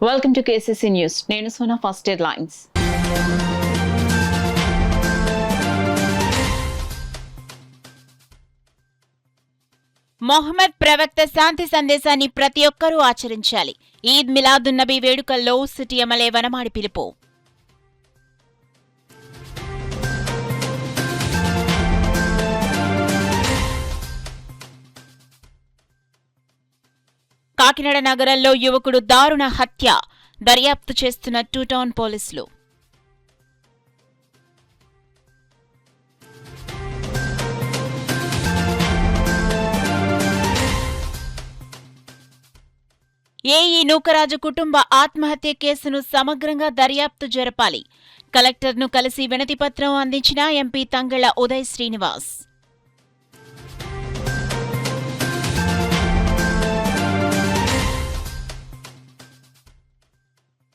Welcome to KCC News. నేను Sona first headlines. Mohammed ప్రవక్త శాంతి సందేశాన్ని ప్రతి ఒక్కరూ ఆచరించాలి. ఈద్ మిలాదున్ నబీ వేడుకల్లో సిటీ ఎమ్మెల్యే వనమాడి పిలుపు. కాకినాడ నగరంలో యువకుడు దారుణ హత్య. దర్యాప్తు చేస్తున్న 2 టౌన్ పోలీసులు. ఏఈ నూకరాజు కుటుంబ ఆత్మహత్య కేసును సమగ్రంగా దర్యాప్తు జరపాలి. కలెక్టర్ను కలిసి వినతిపత్రం అందించిన ఎంపీ తంగళ్ల ఉదయ్ శ్రీనివాస్.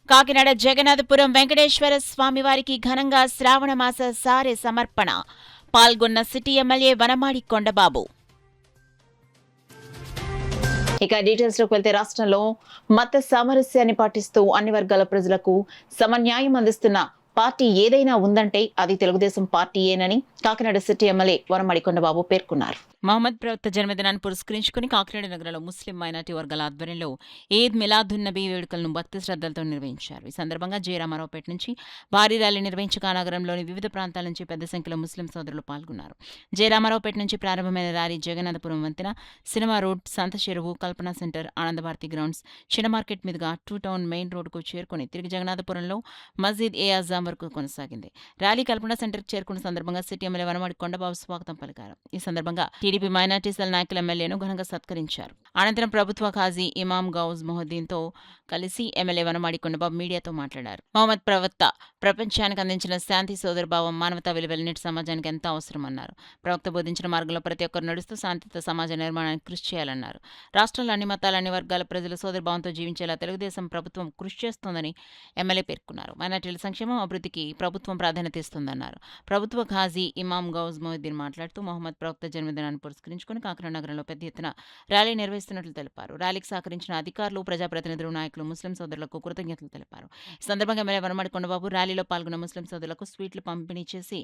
కాకినాడ జగన్నాథపురం వెంకటేశ్వర స్వామివారికి ఘనంగా శ్రావణమాస సారె సమర్పణ. పాల్గొన్న సిటీ ఎమ్మెల్యే వనమాడి కొండబాబు. ఇక డీటెయిల్స్ లోకి వెళ్తే రాష్ట్రంలో మత సామరస్యాన్ని పాటిస్తూ అన్ని వర్గాల ప్రజలకు సమన్యాయం అందిస్తున్న పార్టీ ఏదైనా ఉందంటే అది తెలుగుదేశం పార్టీయేనని కాకినాడ సిటీ ఎమ్మెల్యే వనమాడి కొండబాబు పేర్కొన్నారు. మహమ్మద్ ప్రవక్త జన్మదినాన్ని పురస్కరించుకుని కాకినాడ నగరంలో ముస్లిం మైనార్టీ వర్గాల ఆధ్వర్యంలో ఈద్ మిలాదున్ నబీ వేడుకలను భక్తి శ్రద్ధలతో నిర్వహించారు. ఈ సందర్భంగా జయరామారావుపేట నుంచి భారీ ర్యాలీ నిర్వహించగా నగరంలోని వివిధ ప్రాంతాల నుంచి పెద్ద సంఖ్యలో ముస్లిం సోదరులు పాల్గొన్నారు. జయరామారావుపేట నుంచి ప్రారంభమైన ర్యాలీ జగన్నాథపురం వంతెన, సినిమా రోడ్, సంత చెరువు, కల్పనా సెంటర్, ఆనందభారతి గ్రౌండ్స్, చిన్న మార్కెట్ మీదుగా 2 టౌన్ మెయిన్ రోడ్డుకు చేరుకుని తిరిగి జగన్నాథపురంలో మస్జిద్ ఏ అజాం వరకు కొనసాగింది. ర్యాలీ కల్పనా సెంటర్కి చేరుకున్న సందర్భంగా సిటీ ఎమ్మెల్యే వనమాడి కొండబాబు స్వాగతం పలికారు. ఈ సందర్భంగా టీడీపీ మైనార్టీ సెల్ నాయకుల ఎమ్మెల్యేను ఘనంగా సత్కరించారు. అనంతరం ప్రభుత్వ ఖాజీ ఇమాం గౌజ్ మొహద్దీన్తో కలిసి ఎమ్మెల్యే వనమాడి కొండబాబు మీడియాతో మాట్లాడారు. మహమ్మద్ ప్రవక్త ప్రపంచానికి అందించిన శాంతి, సోదరభావం, మానవతా విలువలు నేటి సమాజానికి ఎంతో అవసరమన్నారు. ప్రవక్త బోధించిన మార్గంలో ప్రతి ఒక్కరు నడుస్తూ శాంతియుత సమాజ నిర్మాణానికి కృషి చేయాలన్నారు. రాష్ట్రంలో అన్ని మతాలు, అన్ని వర్గాల ప్రజలు సోదరభావంతో జీవించేలా తెలుగుదేశం ప్రభుత్వం కృషి చేస్తోందని ఎమ్మెల్యే పేర్కొన్నారు. మైనార్టీల సంక్షేమం, అభివృద్ధికి ప్రభుత్వం ప్రాధాన్యత ఇస్తుందన్నారు. ప్రభుత్వ ఖాజీ ఇమాం గౌజ్ మొహద్దీన్ మాట్లాడుతూ మహమ్మద్ ప్రవక్త జన్మదినాన్ని పురస్కరించుకుని కాకినాడ నగరంలో పెద్ద ఎత్తున ర్యాలీ నిర్వహిస్తున్నట్లు తెలిపారు. ర్యాలీకి సహకరించిన అధికారులు, ప్రజాప్రతినిధులు, నాయకులు, ముస్లిం సోదరులకు కృతజ్ఞతలు తెలిపారు. ఈ సందర్భంగా ఎమ్మెల్యే వనమాడి కొండబాబు ర్యాలీలో పాల్గొన్న ముస్లిం సోదరులకు స్వీట్లు పంపిణీ చేసి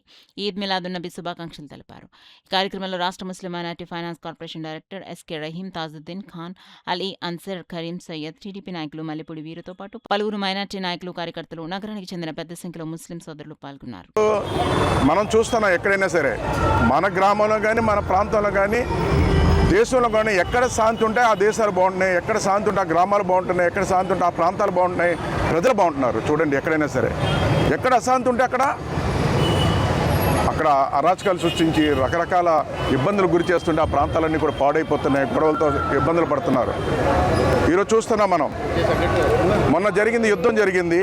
ఈద్ మిలాదున్ నబీ శుభాకాంక్షలు తెలిపారు. ఈ కార్యక్రమంలో రాష్ట్ర ముస్లిం minority finance corporation director SK Rahim, Tajuddin Khan, Ali, Ansar, Karim, Syed, TDP నాయకులు మల్లెపూడి వీరుతో పాటు పలువురు మైనార్టీ నాయకులు, కార్యకర్తలు, నగరానికి చెందిన పెద్ద సంఖ్యలో ముస్లిం సోదరులు పాల్గొన్నారు. మనం చూస్తున్నాం ఎక్కడైనా సరే, మన గ్రామంలో కానీ మన ప్రాంతంలో కానీ దేశంలో కానీ ఎక్కడ శాంతి ఉంటే ఆ దేశాలు బాగుంటున్నాయి, ఎక్కడ శాంతి ఉంటే ఆ గ్రామాలు బాగుంటున్నాయి, ఎక్కడ శాంతి ఉంటే ఆ ప్రాంతాలు బాగుంటున్నాయి, ప్రజలు బాగుంటున్నారు. చూడండి, ఎక్కడైనా సరే ఎక్కడ అశాంతి ఉంటే అక్కడ అరాచకాలు సృష్టించి రకరకాల ఇబ్బందులు గురి చేస్తుంటే ఆ ప్రాంతాలన్నీ కూడా పాడైపోతున్నాయి, గొడవలతో ఇబ్బందులు పడుతున్నారు. ఈరోజు చూస్తున్నాం మనం, మొన్న యుద్ధం జరిగింది.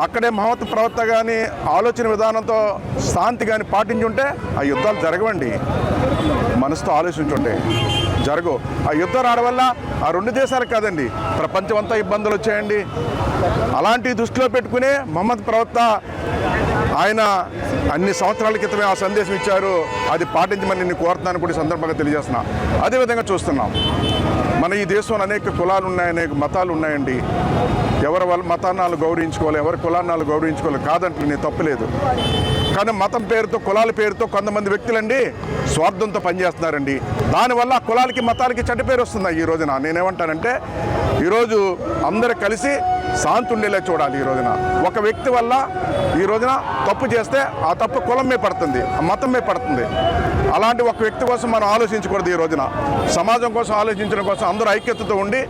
అక్కడే మహమ్మద్ ప్రవక్త కానీ ఆలోచన విధానంతో శాంతి కానీ పాటించుంటే ఆ యుద్ధాలు జరగవండి. మనసుతో ఆలోచించుంటే జరగవు. ఆ యుద్ధం రావడం వల్ల ఆ 2 దేశాలకు కాదండి, ప్రపంచం అంతా ఇబ్బందులు వచ్చాయండి. అలాంటి దృష్టిలో పెట్టుకునే మహమ్మద్ ప్రవక్త ఆయన అన్ని సంవత్సరాల క్రితమే ఆ సందేశం ఇచ్చారు. అది పాటించమని నేను కోరుతున్నాను కూడా సందర్భంగా తెలియజేస్తున్నా. అదేవిధంగా చూస్తున్నాం, మన ఈ దేశంలో అనేక కులాలు ఉన్నాయి, అనేక మతాలు ఉన్నాయండి. ఎవరి వాళ్ళ మతాన్ని గౌరవించుకోవాలి, ఎవరి కులాన్ని గౌరవించుకోవాలి కాదంటే నేను తప్పులేదు. కానీ మతం పేరుతో, కులాల పేరుతో కొంతమంది వ్యక్తులండి స్వార్థంతో పనిచేస్తున్నారండి. దానివల్ల కులాలకి, మతాలకి చెడ్డ పేరు వస్తుంది. ఈ రోజున నేనేమంటానంటే, ఈరోజు అందరూ కలిసి శాంతి ఉండేలా చూడాలి. ఈ రోజున ఒక వ్యక్తి వల్ల ఈ రోజున తప్పు చేస్తే ఆ తప్పు కులం మీద పడుతుంది, ఆ మతం మీద పడుతుంది. అలాంటి ఒక వ్యక్తి కోసం మనం ఆలోచించకూడదు. ఈ రోజున సమాజం కోసం ఆలోచించడం కోసం అందరూ ఐక్యతతో ఉండి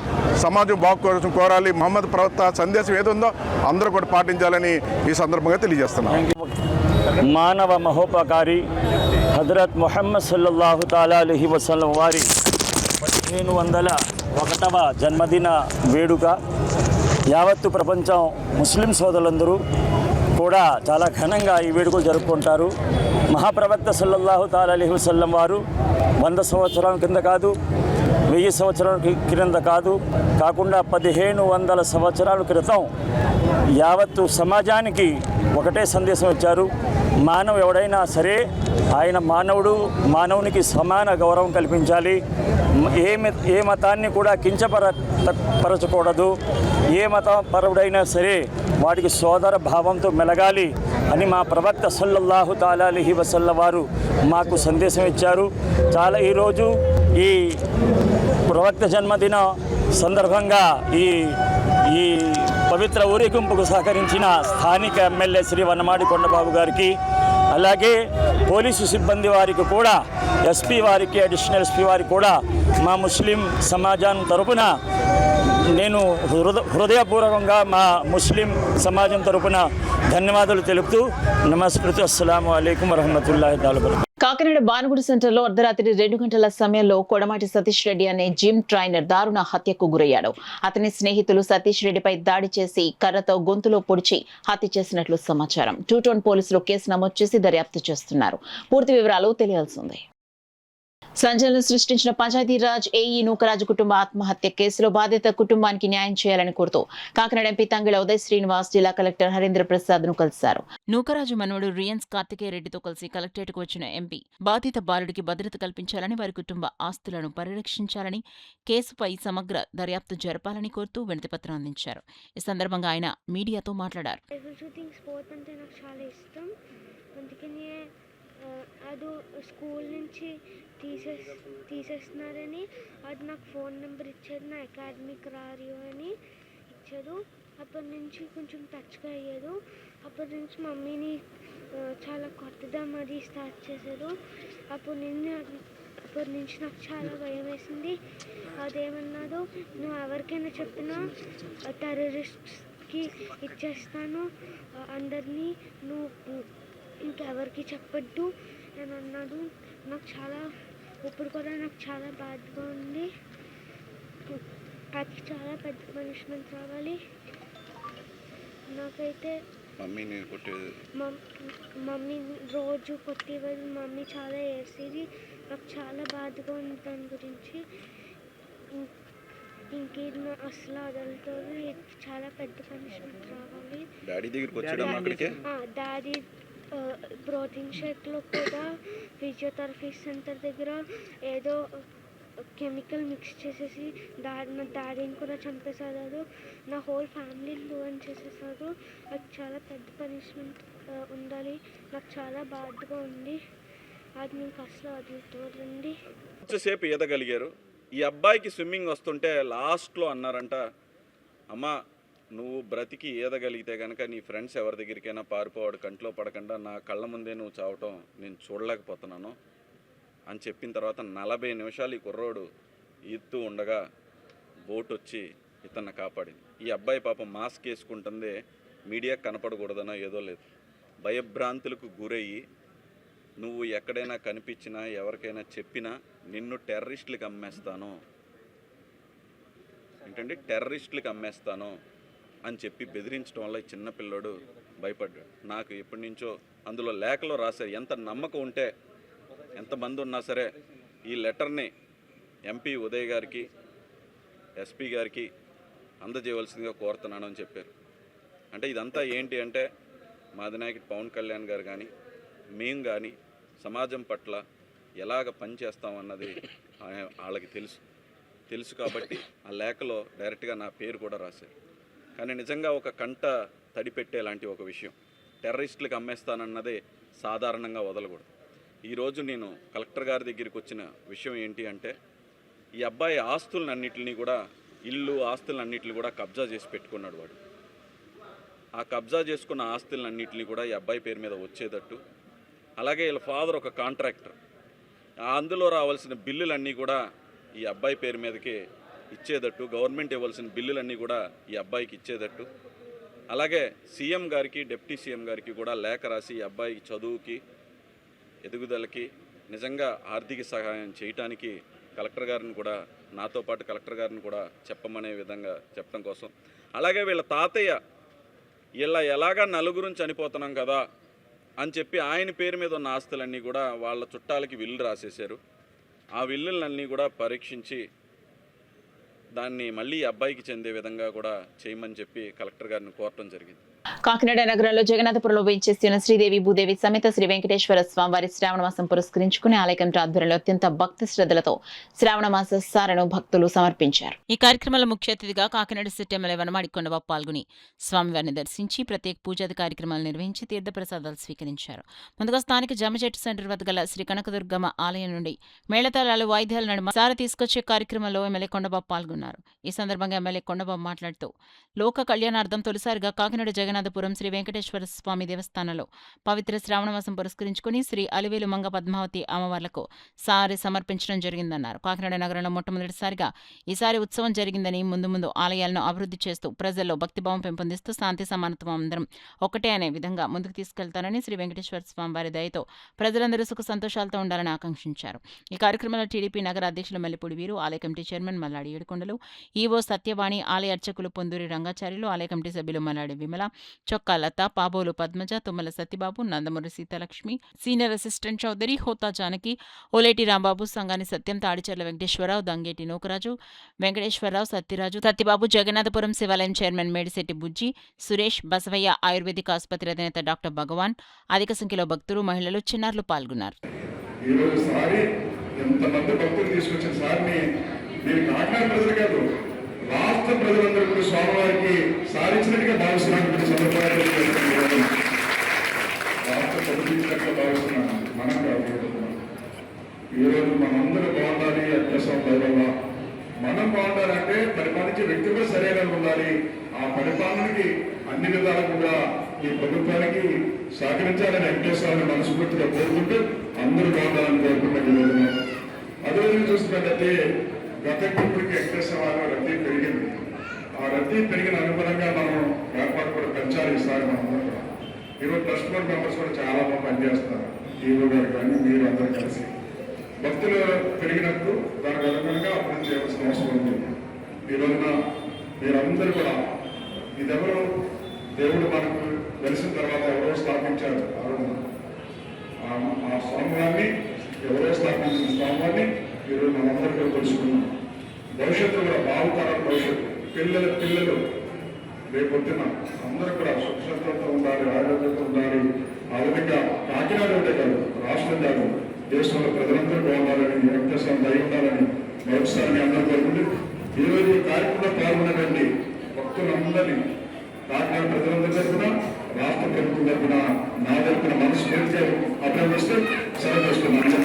సమాజం బాగు కోసం కోరాలి. మహమ్మద్ ప్రవక్త సందేశం ఏదుందో అందరూ కూడా పాటించాలని ఈ సందర్భంగా తెలియజేస్తున్నాం. మానవ మహోపకారి హజరత్ ముహమ్మద్ సల్లల్లాహు తాలా అలైహి వసల్లం వారి 1501వ జన్మదిన వేడుక యావత్తు ప్రపంచం ముస్లిం సోదరులందరూ కూడా చాలా ఘనంగా ఈ వేడుకలు జరుపుకుంటారు. మహాప్రవక్త సల్లల్లాహు తాలా అలైహి వసల్లం వారు 100 సంవత్సరాల కింద కాదు, 1000 సంవత్సరాల క్రింద కాకుండా 1500 సంవత్సరాల క్రితం యావత్తు సమాజానికి ఒకటే సందేశం ఇచ్చారు. ఎవడైనా సరే ఆయన మానవునికి సమాన గౌరవం కల్పించాలి. ఏ మతాన్ని కూడా పరచకూడదు. ఏ మతం పరుడైనా సరే వాటికి సోదర భావంతో మెలగాలి అని మా ప్రవక్త సల్లల్లాహు తాలా అలైహి వసల్లం వారు మాకు సందేశం ఇచ్చారు. చాలా ఈరోజు ఈ ప్రవక్త జన్మదిన సందర్భంగా ఈ పవిత్ర ఊరేగింపుకు సహకరించిన స్థానిక ఎమ్మెల్యే శ్రీ వనమాడి కొండబాబు గారికి, అలాగే పోలీసు సిబ్బంది వారికి కూడా, ఎస్పీ వారికి, అడిషనల్ ఎస్పీ వారికి కూడా మా ముస్లిం సమాజం తరపున నేను హృదయపూర్వకంగా మా ముస్లిం సమాజం తరపున ధన్యవాదాలు తెలుపుతూ నమస్కృతి. అస్సలాము అలైకుం వరహమతుల్లాహి వబరకాతుహు. కాకినాడ భానుగుడి సెంటర్లో అర్ధరాత్రి 2 గంటల సమయంలో కొడమాటి సతీష్ రెడ్డి అనే జిమ్ ట్రైనర్ దారుణ హత్యకు గురయ్యాడు. అతని స్నేహితులు సతీష్ రెడ్డిపై దాడి చేసి కర్రతో గొంతులో పొడిచి హత్య చేసినట్లు సమాచారం. 2 టౌన్ పోలీసులు కేసు నమోదు చేసి దర్యాప్తు చేస్తున్నారు. పూర్తి వివరాలు తెలియాల్సింది. సంచలనం సృష్టించిన పంచాయతీరాజ్ ఏఈ నూకరాజు కుటుంబ ఆత్మహత్య కేసులో బాధిత కుటుంబానికి న్యాయం చేయాలని కోరుతూ కాకినాడ ఎంపీ తంగిళ ఉదయ్ శ్రీనివాస్ జిల్లా కలెక్టర్ హరీంద్ర ప్రసాద్ ను కలిశారు. నూకరాజు మనవడు రియన్స్ కార్తికేయ రెడ్డితో కలిసి కలెక్టరేట్కు వచ్చిన ఎంపీ బాధిత బాలుడికి భద్రత కల్పించాలని, వారి కుటుంబ ఆస్తులను పరిరక్షించాలని, కేసుపై సమగ్ర దర్యాప్తు జరపాలని కోరుతూ వినతిపత్రం అందించారు. ఈ సందర్భంగా ఆయన మీడియాతో మాట్లాడారు. అది స్కూల్ నుంచి తీసేస్తున్నారని అది నాకు ఫోన్ నెంబర్ ఇచ్చారు, నా అకాడమిక్ రారియో అని ఇచ్చారు. అప్పటి నుంచి కొంచెం టచ్గా అయ్యారు. అప్పటి నుంచి మమ్మీని చాలా కొత్తగా మరి స్టార్ట్ చేశారు. అప్పటి నుంచి నాకు చాలా భయం వేసింది. అదేమన్నాడు, నువ్వు ఎవరికైనా చెప్పినా టెర్రరిస్ట్కి ఇచ్చేస్తాను, అందరినీ నువ్వు ఇంకెవరికి చెప్పొద్దు అని అన్నాడు. ఇప్పుడు కూడా నాకు చాలా బాధగా ఉంది. అది చాలా పెద్ద పనిష్మెంట్ రావాలి. నాకైతే మమ్మీ రోజు కొట్టేవారు, మమ్మీ చాలా ఏడ్చేది. నాకు చాలా బాధగా ఉంది దాని గురించి. ఇంకేది అసలు వదలలేదు. చాలా పెద్ద పనిష్మెంట్ రావాలి. డాడీ ప్రోటీన్ షేక్లో కూడా ఫిజియోథెరపీ సెంటర్ దగ్గర ఏదో కెమికల్ మిక్స్ చేసేసి నా డాడీని కూడా చంపేశారు. నా హోల్ ఫ్యామిలీ రూయిన్ చేసేసారు. అది చాలా పెద్ద పనిష్మెంట్ ఉండాలి. నాకు చాలా బాధగా ఉంది. అది మీకు అసలు వదులుతుందండి. కొంచెంసేపు ఈదగలిగారు. ఈ అబ్బాయికి స్విమ్మింగ్ వస్తుంటే లాస్ట్లో అన్నారంట, అమ్మా నువ్వు బ్రతికి ఈదగలిగితే కనుక నీ ఫ్రెండ్స్ ఎవరి దగ్గరికైనా పారిపోవాడు, కంట్లో పడకుండా నా కళ్ళ ముందే నువ్వు చావటం నేను చూడలేకపోతున్నాను అని చెప్పిన తర్వాత 40 నిమిషాలు ఈ కుర్రోడు ఈదుతూ ఉండగా బోట్ వచ్చి ఇతన్ని కాపాడింది. ఈ అబ్బాయి పాపం మాస్క్ వేసుకుంటుందే మీడియా కనపడకూడదనో ఏదో లేదు, భయభ్రాంతులకు గురయ్యి నువ్వు ఎక్కడైనా కనిపించినా ఎవరికైనా చెప్పినా నిన్ను టెర్రరిస్టులకు అమ్మేస్తాను, ఏంటంటే టెర్రరిస్టులకు అమ్మేస్తాను అని చెప్పి బెదిరించడం వల్ల ఈ చిన్నపిల్లడు భయపడ్డాడు. నాకు ఎప్పటి నుంచో అందులో లేఖలో రాశారు, ఎంత నమ్మకం ఉంటే ఎంతమంది ఉన్నా సరే ఈ లెటర్ని ఎంపీ ఉదయ్ గారికి, ఎస్పీ గారికి అందజేయవలసిందిగా కోరుతున్నాను అని చెప్పారు. అంటే ఇదంతా ఏంటి అంటే మా అధినాయకుడు పవన్ కళ్యాణ్ గారు కానీ మేము కానీ సమాజం పట్ల ఎలాగ పనిచేస్తామన్నది వాళ్ళకి తెలుసు కాబట్టి ఆ లేఖలో డైరెక్ట్గా నా పేరు కూడా రాశారు. కానీ నిజంగా ఒక కంట తడిపెట్టేలాంటి ఒక విషయం, టెర్రరిస్టులకు అమ్మేస్తానన్నదే సాధారణంగా వదలకూడదు. ఈరోజు నేను కలెక్టర్ గారి దగ్గరికి వచ్చిన విషయం ఏంటి అంటే ఈ అబ్బాయి ఆస్తులన్నింటినీ కూడా, ఇల్లు ఆస్తులన్నింటినీ కూడా కబ్జా చేసి పెట్టుకున్నాడు వాడు. ఆ కబ్జా చేసుకున్న ఆస్తులన్నింటినీ కూడా ఈ అబ్బాయి పేరు మీద వచ్చేటట్టు, అలాగే వీళ్ళ ఫాదర్ ఒక కాంట్రాక్టర్, అందులో రావాల్సిన బిల్లులన్నీ కూడా ఈ అబ్బాయి పేరు మీదకి ఇచ్చేటట్టు, గవర్నమెంట్ ఇవ్వాల్సిన బిల్లులన్నీ కూడా ఈ అబ్బాయికి ఇచ్చేటట్టు, అలాగే సీఎం గారికి, డిప్యూటీ సీఎం గారికి కూడా లేఖ రాసి ఈ అబ్బాయికి చదువుకి, ఎదుగుదలకి నిజంగా ఆర్థిక సహాయం చేయటానికి కలెక్టర్ గారిని కూడా, నాతో పాటు కలెక్టర్ గారిని కూడా చెప్పమనే విధంగా చెప్పడం కోసం, అలాగే వీళ్ళ తాతయ్య ఇలా ఎలాగా నలుగురిని చనిపోతున్నాం కదా అని చెప్పి ఆయన పేరు మీద ఉన్న ఆస్తులన్నీ కూడా వాళ్ళ చుట్టాలకి విల్లు రాసేశారు. ఆ విల్లులన్నీ కూడా పరీక్షించి దాన్ని మళ్ళీ అబ్బాయికి చెందే విధంగా కూడా చేయమని చెప్పి కలెక్టర్ గారిని కోరటం జరిగింది. కాకినాడ నగరంలో జగన్నాథపురంలో వేంచేస్తున్న శ్రీదేవి భూదేవి సమేత శ్రీ వెంకటేశ్వర స్వామి వారి శ్రావణ మాసం పురస్కరించుకుని ఆలయ కమిటీ ఆధ్వర్యంలో అత్యంత భక్తి శ్రద్ధలతో శ్రావణ మాస సారను భక్తులు సమర్పించారు. ఈ కార్యక్రమంలో ముఖ్య అతిథిగా కాకినాడ సిటీ ఎమ్మెల్యే వనమాడి కొండబాబు పాల్గొని స్వామివారిని దర్శించి ప్రత్యేక పూజాది కార్యక్రమాలు నిర్వహించి తీర్థప్రసాదాలు స్వీకరించారు. ముందుగా స్థానిక జామచెట్టు సెంటర్ వద్ద గల శ్రీ కనకదుర్గమ్మ ఆలయం నుండి మేళతాళాలు వాయిద్యాల నడుమ సార తీసుకొచ్చే కార్యక్రమంలో ఎమ్మెల్యే కొండబాబు పాల్గొన్నారు. ఈ సందర్భంగా ఎమ్మెల్యే కొండబాబు మాట్లాడుతూ లోక కళ్యాణార్థం తొలిసారిగా కాకినాడ జగన్నాథపురం శ్రీ వెంకటేశ్వర స్వామి దేవస్థానంలో పవిత్ర శ్రావణమాసం పురస్కరించుకుని శ్రీ అలివేలు మంగ పద్మావతి అమ్మవార్లకు సారి సమర్పించడం జరిగిందన్నారు. కాకినాడ నగరంలో మొట్టమొదటిసారిగా ఈసారి ఉత్సవం జరిగిందని ముందు ముందు ఆలయాలను అభివృద్ధి చేస్తూ ప్రజల్లో భక్తిభావం పెంపొందిస్తూ శాంతి సమానత్వం అందరం ఒకటే అనే విధంగా ముందుకు తీసుకెళ్తానని శ్రీ వెంకటేశ్వర స్వామి వారి దయతో ప్రజలందరూ సుఖ సంతోషాలతో ఉండాలని ఆకాంక్షించారు. ఈ కార్యక్రమంలో టీడీపీ నగర అధ్యక్షులు మల్లిపూడి వీరు, ఆలయ కమిటీ చైర్మన్ మల్లాడి ఏడుకొండలు, ఈవో సత్యవాణి, ఆలయ అర్చకులు పొందూరి రంగాచార్యులు, ఆలయ కమిటీ సభ్యులు మల్లాడి విమల, చొక్కా లత, పాబోలు పద్మజ, తుమ్మల సత్యబాబు, నందమూరి సీతాలక్ష్మి, సీనియర్ అసిస్టెంట్ చౌదరి, హోతా జానకి, ఓలేటి రాంబాబు, సంగాని సత్యం, తాడిచెర్ల వెంకటేశ్వరరావు, దంగేటి నూకరాజు, వెంకటేశ్వరరావు, సత్యరాజు, సత్యబాబు, జగన్నాథపురం శివాలయం చైర్మన్ మేడిశెట్టి బుజ్జి, సురేష్, బసవయ్య ఆయుర్వేదిక ఆసుపత్రి అధినేత డాక్టర్ భగవాన్, అధిక సంఖ్యలో భక్తులు, మహిళలు, చిన్నారులు పాల్గొన్నారు. రాష్ట్ర ప్రజలందరూ కూడా స్వామివారికి సాధించినట్టుగా భావిస్తున్నాను. రాష్ట్ర ప్రతినిధిగా భావిస్తున్నాను. మనం కాదు, ఈరోజు మనందరూ బాగుండాలి. అత్యవసరం వల్ల మనం బాగుండాలంటే పరిపాలించే వ్యక్తి కూడా సరైన ఉండాలి. ఆ పరిపాలనకి అన్ని విధాలు కూడా ఈ ప్రభుత్వానికి సహకరించాలని వెంకటేశ్వరాన్ని మనస్ఫూర్తిగా కోరుకుంటూ అందరూ బాగుండాలని కోరుకుంటున్నాం. అదేవిధంగా చూస్తున్నట్లయితే గతంకి ఇప్పటికీ వెంకటేశ్వర వారి రద్దీ పెరిగింది. ఆ రద్దీ పెరిగిన అనుగుణంగా మనం ఏర్పాటు కూడా పెంచాలి. ఈసారి మనం ఈరోజు ట్రస్ట్ బోర్డ్ మెంబర్స్ కూడా చాలా బాగా పనిచేస్తున్నారు. ఈవో గారు కానీ మీరు అందరూ కలిసి భక్తులు పెరిగినప్పుడు దానికి అనుగుణంగా అభివృద్ధి చేయవలసిన అవసరం ఉంది. ఈ రోజున మీరందరూ కూడా ఇదెవరో దేవుడు మనకు తెలిసిన తర్వాత ఎవరో స్థాపించారు. ఆ స్వామివారిని ఎవరో స్థాపించిన స్వామివారిని ఈరోజు మనందరూ కూడా తెలుసుకున్నాం. భవిష్యత్తు కూడా బాగుతరాల భవిష్యత్తు పిల్లలు రేపొద్దున అందరూ కూడా సుఖంతో ఉండాలి, ఆరోగ్యంతో ఉండాలి. ఆ విధంగా కాకినాడ ఉంటే కాదు, రాష్ట్రం కాదు, దేశంలో ప్రజలందరూ బాగుండాలని, వెంకటేశ్వర దయ ఉండాలని మరొకసారి అందరూ కోరుకుంటూ ఈరోజు ఈ కార్యక్రమంలో పాల్గొన్నటువంటి భక్తులందరినీ కాకినాడ ప్రజలందరి తరఫున, రాష్ట్ర ప్రభుత్వం తరఫున, నా తరఫున మనస్ఫూర్తిగా అభినందిస్తూ సెలవు చేసుకున్నాను.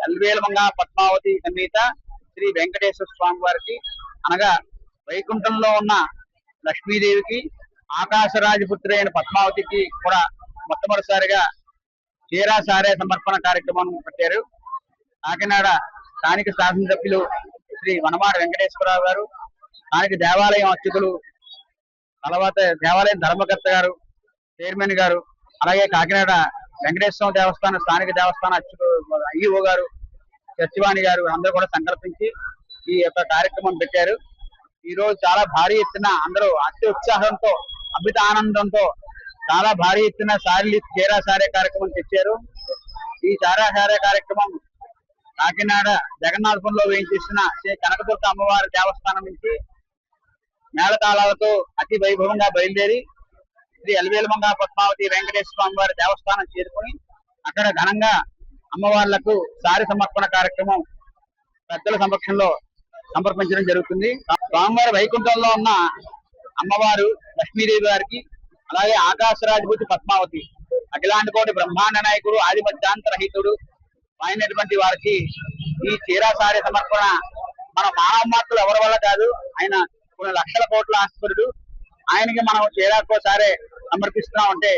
అలివేలు మంగ పద్మావతి సమేత శ్రీ వెంకటేశ్వర స్వామి వారికి అనగా వైకుంఠంలో ఉన్న లక్ష్మీదేవికి, ఆకాశరాజపుత్రి అయిన పద్మావతికి కూడా మొట్టమొదటిసారిగా చీరా సారే సమర్పణ కార్యక్రమం పెట్టారు. కాకినాడ స్థానిక శాసనసభ్యులు శ్రీ వనమాడి వెంకటేశ్వరరావు గారు, స్థానిక దేవాలయం అర్చకులు, తర్వాత దేవాలయం ధర్మకర్త గారు, చైర్మన్ గారు, అలాగే కాకినాడ వెంకటేశ్వర దేవస్థానం స్థానిక దేవస్థాన అర్చకులు ఐఓ గారు, సత్యవాణి గారు అందరూ కూడా సంకల్పించి ఈ యొక్క కార్యక్రమం పెట్టారు. ఈ రోజు చాలా భారీ ఎత్తున అందరూ అతి ఉత్సాహంతో, అమిత ఆనందంతో చాలా భారీ ఎత్తున చీరా సారే కార్యక్రమం తెచ్చారు. ఈ చీరా సారే కార్యక్రమం కాకినాడ జగన్నాథపురంలో వేయించేసిన శ్రీ కనకదుర్గ అమ్మవారి దేవస్థానం నుంచి మేళతాళాలతో అతి వైభవంగా బయలుదేరి శ్రీ అలివేలు మంగ పద్మావతి వెంకటేశ్వర స్వామి వారి దేవస్థానం చేరుకుని అక్కడ ఘనంగా అమ్మవార్లకు సారి సమర్పణ కార్యక్రమం పెద్దల సమక్షంలో సమర్పించడం జరుగుతుంది. స్వామివారి వైకుంఠంలో ఉన్న అమ్మవారు లక్ష్మీదేవి గారికి, అలాగే ఆకాశరాజభూతి పద్మావతి అఖిలాంటి కోటి బ్రహ్మాండ నాయకుడు, ఆది మధ్యాంతరహితుడు అయినటువంటి వారికి ఈ చీరా సారి సమర్పణ మన మానవ మాత్రులు ఎవరి వల్ల కాదు. ఆయన కొన్ని లక్షల కోట్ల ఆస్తిపరుడు. ఆయనకి మనం చీరాకో సారే సమర్పిస్తున్నాం అంటే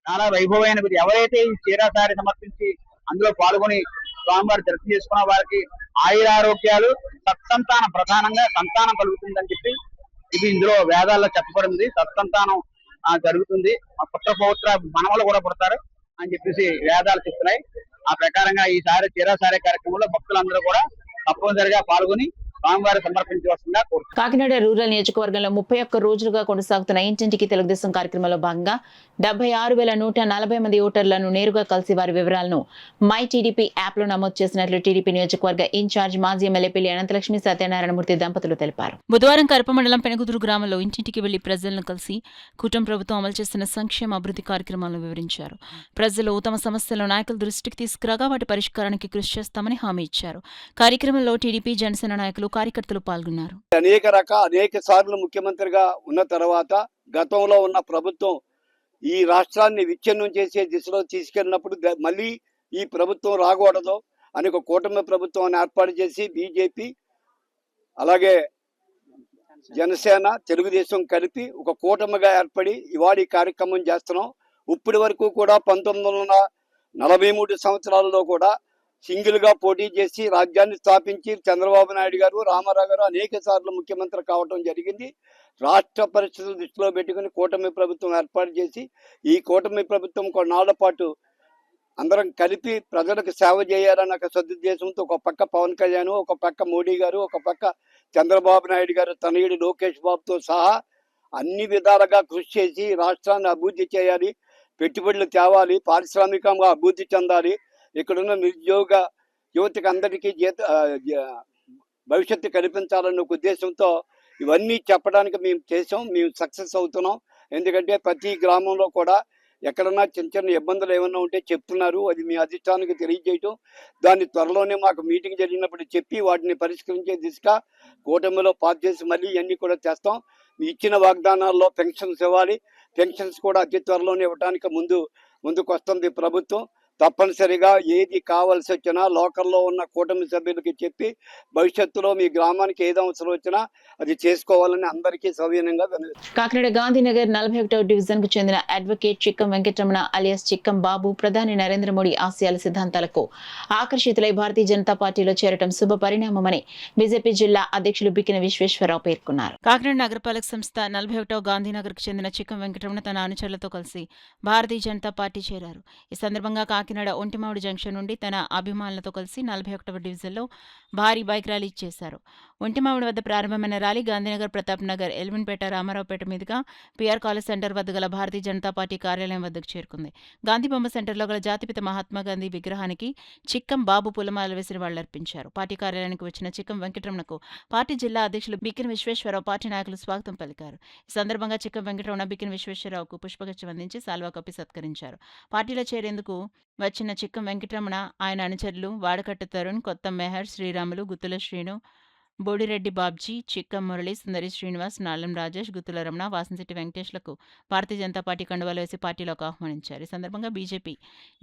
చాలా వైభవమైనది. ఎవరైతే ఈ చీరా సారి సమర్పించి అందులో పాల్గొని స్వామివారి దర్శనం చేసుకున్న వారికి ఆయురారోగ్యాలు, సత్సంతానం, ప్రధానంగా సంతానం కలుగుతుందని చెప్పి ఇది ఇందులో వేదాల్లో చెప్పబడింది. సత్సంతానం జరుగుతుంది, పుత్ర పౌత్ర మనవలు కూడా పుడతారు అని చెప్పేసి వేదాలు చెప్తున్నాయి. ఆ ప్రకారంగా ఈసారి చీరా సారే కార్యక్రమంలో భక్తులందరూ కూడా తప్పనిసరిగా పాల్గొని స్వామివారి సమర్పించవలసిందిగా కోరుతున్నాను. కాకినాడ రూరల్ నియోజకవర్గంలో 31 రోజులుగా కొనసాగుతున్న ఇంటింటికి తెలుగుదేశం కార్యక్రమంలో భాగంగా 76,140 మంది ఓటర్లను నేరుగా కలిసి వారి వివరాలను మై టీడీపీ యాప్ లో నమోదు చేసినట్లు టీడీపీ నియోజకవర్గ ఇన్ఛార్జ్ మాజీ ఎమ్మెల్యే పిల్లి అనంతలక్ష్మి సత్యనారాయణమూర్తి దంపతులు తెలిపారు. బుధవారం కరప మండలం పెనుగుదురు గ్రామంలో ఇంటింటికి వెళ్లి ప్రజలను కలిసి కూటమి ప్రభుత్వం అమలు చేస్తున్న సంక్షేమ అభివృద్ధి కార్యక్రమాలను వివరించారు. ప్రజలు తమ సమస్యలను నాయకుల దృష్టికి తీసుకురాగా వాటి పరిష్కారానికి కృషి చేస్తామని హామీ ఇచ్చారు. కార్యక్రమంలో టీడీపీ జనసేన నాయకులు కార్యకర్తలు పాల్గొన్నారు. అనేక సార్లు ముఖ్యమంత్రిగా ఉన్న తర్వాత గతంలో ఉన్న ప్రభుత్వం ఈ రాష్ట్రాన్ని విచ్ఛిన్నం చేసే దిశలో తీసుకెళ్ళినప్పుడు మళ్ళీ ఈ ప్రభుత్వం రాకూడదు అని ఒక కూటమి ప్రభుత్వాన్ని ఏర్పాటు చేసి బీజేపీ అలాగే జనసేన తెలుగుదేశం కలిపి ఒక కూటమిగా ఏర్పడి ఇవాళ ఈ కార్యక్రమం చేస్తున్నాం. ఇప్పటి వరకు కూడా 1943 సంవత్సరాలలో కూడా సింగిల్ గా పోటీ చేసి రాజ్యాన్ని స్థాపించి చంద్రబాబు నాయుడు గారు రామారావు గారు అనేక సార్లు ముఖ్యమంత్రి కావడం జరిగింది. రాష్ట్ర పరిస్థితులు దృష్టిలో పెట్టుకుని కూటమి ప్రభుత్వం ఏర్పాటు చేసి ఈ కూటమి ప్రభుత్వం కొన్నాళ్ల పాటు అందరం కలిపి ప్రజలకు సేవ చేయాలన్న ఒక సదుద్దేశంతో ఒక పక్క పవన్ కళ్యాణ్, ఒక పక్క మోడీ గారు, ఒక పక్క చంద్రబాబు నాయుడు గారు తనయుడు లోకేష్ బాబుతో సహా అన్ని విధాలుగా కృషి చేసి రాష్ట్రాన్ని అభివృద్ధి చేయాలి, పెట్టుబడులు తేవాలి, పారిశ్రామికంగా అభివృద్ధి చెందాలి, ఇక్కడున్న నిరుద్యోగ యువతకి అందరికీ భవిష్యత్తు కల్పించాలన్న ఒక ఉద్దేశంతో ఇవన్నీ చెప్పడానికి మేము సక్సెస్ అవుతున్నాం. ఎందుకంటే ప్రతి గ్రామంలో కూడా ఎక్కడన్నా చిన్న చిన్న ఇబ్బందులు ఏమన్నా ఉంటే చెప్తున్నారు. అది మీ అధిష్టానానికి తెలియజేయటం, దాన్ని త్వరలోనే మాకు మీటింగ్ జరిగినప్పుడు చెప్పి వాటిని పరిష్కరించే దిశగా కూటమిలో పాస్ చేసి మళ్ళీ ఇవన్నీ కూడా తెస్తాం. ఇచ్చిన వాగ్దానాల్లో పెన్షన్స్ ఇవ్వాలి, పెన్షన్స్ కూడా అతి త్వరలోనే ఇవ్వడానికి ముందుకు వస్తుంది ప్రభుత్వం. తప్పనిసరిగా ఏది కావాల్సి వచ్చినా లోకల్లో ఉన్న కూటమి సభ్యులకి చెప్పి భవిష్యత్తులో మీ గ్రామానికి ఏది అవసరం వచ్చినా అది చేసుకోవాలని అందరికీ సవినయంగా కాకినాడ గాంధీనగర్ 41వ డివిజన్ కు చెందిన అడ్వకేట్ చిక్కం వెంకటరమణ అలియాస్ చిక్కం బాబు ప్రధాని నరేంద్ర మోడీ ఆశయాల సిద్ధాంతాలకు ఆకర్షితులై భారతీయ జనతా పార్టీలో చేరటం శుభ పరిణామమని బీజేపీ జిల్లా అధ్యక్షులు బిక్కిన విశ్వేశ్వరరావు పేర్కొన్నారు. కాకినాడ నగరపాలక సంస్థ 41వ గాంధీనగర్ కు చెందిన చిక్కం వెంకటరమణ తన అనుచరులతో కలిసి భారతీయ జనతా పార్టీ చేరారు. ఈ సందర్భంగా కాకినాడ ఒంటిమామిడి జంక్షన్ నుండి తన అభిమానులతో కలిసి 41వ డివిజన్లో భారీ బైక్ ర్యాలీ చేశారు. ఒంటిమామిడి వద్ద ప్రారంభమైన ర్యాలీ గాంధీనగర్, ప్రతాప్ నగర్, ఎల్విన్పేట, రామారావుపేట మీదుగా పిఆర్ కాలేజ్ సెంటర్ వద్ద గల భారతీయ జనతా పార్టీ కార్యాలయం వద్దకు చేరుకుంది. గాంధీ బొమ్మ సెంటర్లో గల జాతిపిత మహాత్మా గాంధీ విగ్రహానికి చిక్కం బాబు పూలమాల వేసి నివాళులర్పించారు. పార్టీ కార్యాలయానికి వచ్చిన చిక్కం వెంకటరమణకు పార్టీ జిల్లా అధ్యక్షులు బిక్కిన విశ్వేశ్వరరావు పార్టీ నాయకులు స్వాగతం పలికారు. ఈ సందర్భంగా చిక్కం వెంకటరమణ బిక్కిన విశ్వేశ్వరరావుకు పుష్పగుచ్చం అందించి సాల్వా కప్పి సత్కరించారు. పార్టీలో చేరేందుకు వచ్చిన చిక్కం వెంకటరమణ, ఆయన అనుచరులు వాడకట్ట తరుణ్, కొత్త మెహర్, శ్రీరాములు, గుత్తుల శ్రీను, బోడిరెడ్డి బాబ్జీ, చిక్కం మురళి, సుందరి శ్రీనివాస్, నాలం రాజేష్, గుత్తుల రమణ, వాసంశెట్టి వెంకటేష్లకు భారతీయ జనతా పార్టీ కండువాలు వేసి పార్టీలోకి ఆహ్వానించారు. ఈ సందర్భంగా బీజేపీ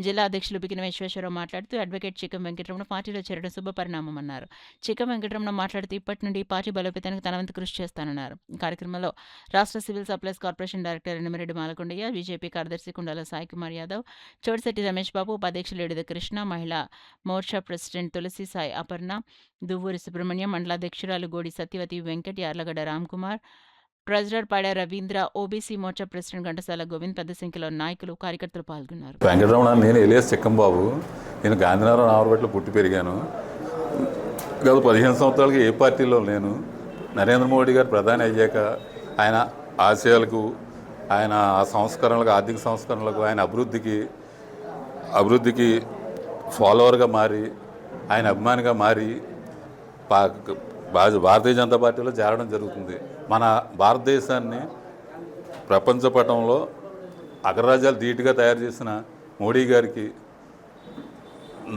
జిల్లా అధ్యక్షులు బిక్కిన విశ్వేశ్వరరావు మాట్లాడుతూ అడ్వకేట్ చిక్కం వెంకటరమణ పార్టీలో చేరడం శుభ పరిణామమన్నారు. చిక్కం వెంకటరమణ మాట్లాడుతూ ఇప్పటి నుండి పార్టీ బలోపేతానికి తన వంతు కృషి చేస్తానన్నారు. కార్యక్రమంలో రాష్ట్ర civil supplies corporation director Enimireddy Malakondaiah, BJP కార్యదర్శి కుండాల సాయి కుమార్ యాదవ్, చోటిశెట్టి రమేష్ బాబు, ఉపాధ్యక్షులు ఎడిద కృష్ణ, మహిళా మోర్చా ప్రెసిడెంట్ తులసి సాయి అపర్ణ, దువ్వూరి సుబ్రహ్మణ్యం, మండలాధ్యక్షురాలు గోడి సత్యవతి వెంకట్, యార్లగడ్డ రామ్కుమార్, ట్రెజరర్ పాడ రవీంద్ర, ఓబీసీ మోర్చా ప్రెసిడెంట్ ఘంటసాల గోవింద్, పెద్ద సంఖ్యలో నాయకులు కార్యకర్తలు పాల్గొన్నారు. వెంకటరమణ, నేను ఎలియాస్ చిక్కం బాబు. నేను గాంధీనగర్ నావరపేటలో పుట్టి పెరిగాను. గత 15 సంవత్సరాలుగా ఏ పార్టీలో లేను. నరేంద్ర మోడీ గారు ప్రధాని అయ్యాక ఆయన ఆశయాలకు, ఆయన సంస్కరణలకు, ఆర్థిక సంస్కరణలకు, ఆయన అభివృద్ధికి ఫాలోవర్గా మారి, ఆయన అభిమానిగా మారి భారతీయ జనతా పార్టీలో చేరడం జరుగుతుంది. మన భారతదేశాన్ని ప్రపంచ పటంలో అగ్రరాజ్యాలు ధీటుగా తయారు చేసిన మోడీ గారికి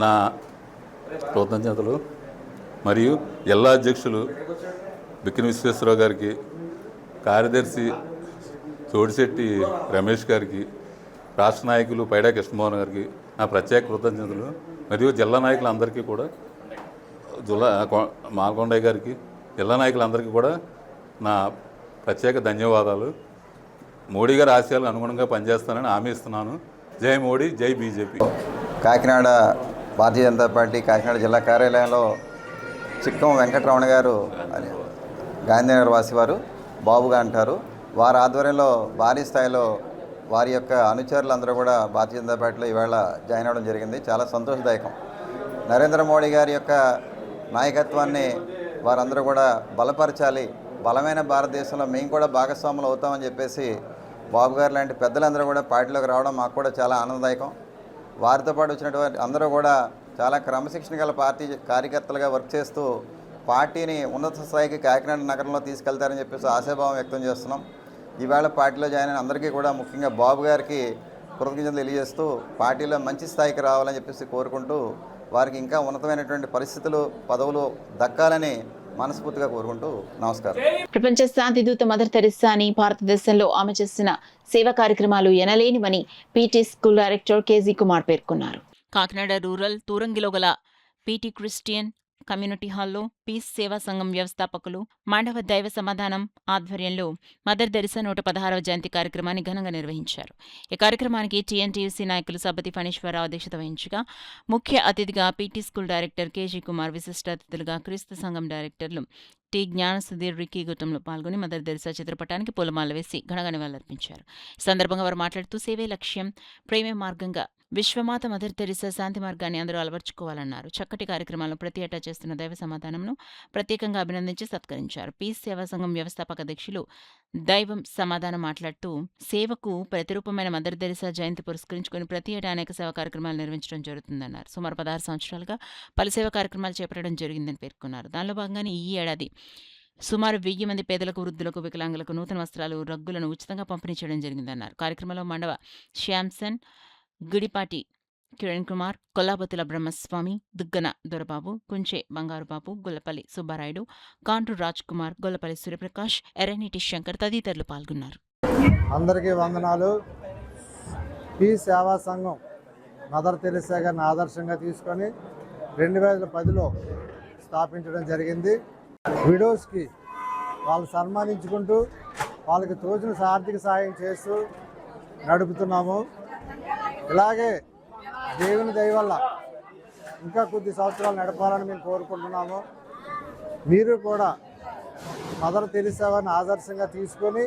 నా కృతజ్ఞతలు. మరియు జిల్లా అధ్యక్షులు బిక్కిన విశ్వేశ్వరరావు గారికి, కార్యదర్శి చోడిశెట్టి రమేష్ గారికి, రాష్ట్ర నాయకులు పైడా కృష్ణమోహన్ గారికి నా ప్రత్యేక కృతజ్ఞతలు. మరియు జిల్లా నాయకులందరికీ కూడా, మాల్కొండయ్య గారికి, జిల్లా నాయకులందరికీ కూడా నా ప్రత్యేక ధన్యవాదాలు. మోడీ గారి ఆశయాలకు అనుగుణంగా పనిచేస్తానని హామీ ఇస్తున్నాను. జై మోడీ, జై బీజేపీ. కాకినాడ భారతీయ జనతా పార్టీ కాకినాడ జిల్లా కార్యాలయంలో చిక్కం వెంకటరమణ గారు గాంధీనగర్ వాసి వారు బాబుగా అంటారు. వారి ఆధ్వర్యంలో భారీ స్థాయిలో వారి యొక్క అనుచరులందరూ కూడా భారతీయ జనతా పార్టీలో ఈవేళ జాయిన్ అవ్వడం జరిగింది. చాలా సంతోషదాయకం. నరేంద్ర మోడీ గారి యొక్క నాయకత్వాన్ని వారందరూ కూడా బలపరచాలి, బలమైన భారతదేశంలో మేము కూడా భాగస్వాములు అవుతామని చెప్పేసి బాబు గారు లాంటి పెద్దలందరూ కూడా పార్టీలోకి రావడం మాకు కూడా చాలా ఆనందదాయకం. వారితో పాటు వచ్చినటువంటి అందరూ కూడా చాలా క్రమశిక్షణ గల పార్టీ కార్యకర్తలుగా వర్క్ చేస్తూ పార్టీని ఉన్నత స్థాయికి కాకినాడ నగరంలో తీసుకెళ్తారని చెప్పేసి ఆశాభావం వ్యక్తం చేస్తున్నాం. ఈవేళ పార్టీలో జాయిన్ అయిన అందరికీ కూడా ముఖ్యంగా బాబు గారికి కృతజ్ఞతలు తెలియజేస్తూ పార్టీలో మంచి స్థాయికి రావాలని చెప్పేసి కోరుకుంటూ వారికి ఇంకా ఉన్నతమైనటువంటి పరిస్థితులు, పదవులు దక్కాలని మనస్ఫూర్తిగా కోరుకుంటూ నమస్కారం. ప్రపంచ శాంతి దూత మదర్ తెరిసా అని భారతదేశంలో ఆమె చేసిన సేవా కార్యక్రమాలు ఎనలేనివని PT school director KG Kumar పేర్కొన్నారు. కాకినాడ రూరల్ తూరంగిలో గల పీటీ క్రిస్టియన్ కమ్యూనిటీ హాల్లో పీస్ సేవా సంఘం వ్యవస్థాపకులు మాండవ దైవ సమాధానం ఆధ్వర్యంలో మదర్ తెరిసా 116వ జయంతి కార్యక్రమాన్ని ఘనంగా నిర్వహించారు. ఈ కార్యక్రమానికి టీఎన్టీయూసీ నాయకులు సబ్బతి ఫణీశ్వరరావు అధ్యక్షత వహించగా ముఖ్య అతిథిగా PT school director KG Kumar, విశిష్ట అతిథులుగా క్రీస్తు సంఘం డైరెక్టర్లు టి జ్ఞాన సుధీర్, రిక్కీ గుట్టంలో పాల్గొని మదర్ తెరిసా చిత్రపటానికి పూలమాల వేసి ఘనంగా నివాళులర్పించారు. ఈ సందర్భంగా వారు మాట్లాడుతూ సేవే లక్ష్యం, ప్రేమే మార్గంగా విశ్వమాత మదర్ తెరిసా శాంతి మార్గాన్ని అందరూ అలవర్చుకోవాలన్నారు. చక్కటి కార్యక్రమాలను ప్రతి ఏటా చేస్తున్న దైవ సమాధానంను ప్రత్యేకంగా అభినందించి సత్కరించారు. పీస్ సేవా సంఘం వ్యవస్థాపక అధ్యక్షులు దైవం సమాధానం మాట్లాడుతూ సేవకు ప్రతిరూపమైన మదర్ తెరిసా జయంతి పురస్కరించుకుని ప్రతి ఏటా అనేక సేవా కార్యక్రమాలు నిర్వహించడం జరుగుతుందన్నారు. సుమారు 16 సంవత్సరాలుగా పలు సేవా కార్యక్రమాలు చేపట్టడం జరిగిందని పేర్కొన్నారు. దానిలో భాగంగానే ఈ ఏడాది సుమారు 1000 మంది పేదలకు, వృద్ధులకు, వికలాంగులకు నూతన వస్త్రాలు, రగ్గులను ఉచితంగా పంపిణీ చేయడం జరిగిందన్నారు. కార్యక్రమంలో మండవ శ్యామ్సన్, గుడిపాటి కిరణ్ కుమార్, కొల్లాబతుల బ్రహ్మస్వామి, దుగ్గన దొరబాబు, కుంచే బంగారుబాబు, గొల్లపల్లి సుబ్బారాయుడు, కాండ్రు రాజ్ కుమార్, గొల్లపల్లి సూర్యప్రకాష్, ఎర్రనీటి శంకర్ తదితరులు పాల్గొన్నారు. అందరికీ వందనాలు. ఈ సేవా సంఘం మదర్ తెరిసా గారిని ఆదర్శంగా తీసుకొని 2010లో స్థాపించడం జరిగింది. విడోస్కి వాళ్ళు సన్మానించుకుంటూ వాళ్ళకి తోచిన ఆర్థిక సాయం చేస్తూ నడుపుతున్నాము. ఇలాగే దేవుని దయ వల్ల ఇంకా కొద్ది సంవత్సరాలు నడపాలని మేము కోరుకుంటున్నాము. మీరు కూడా మదర్ తెరిసా గారిని ఆదర్శంగా తీసుకొని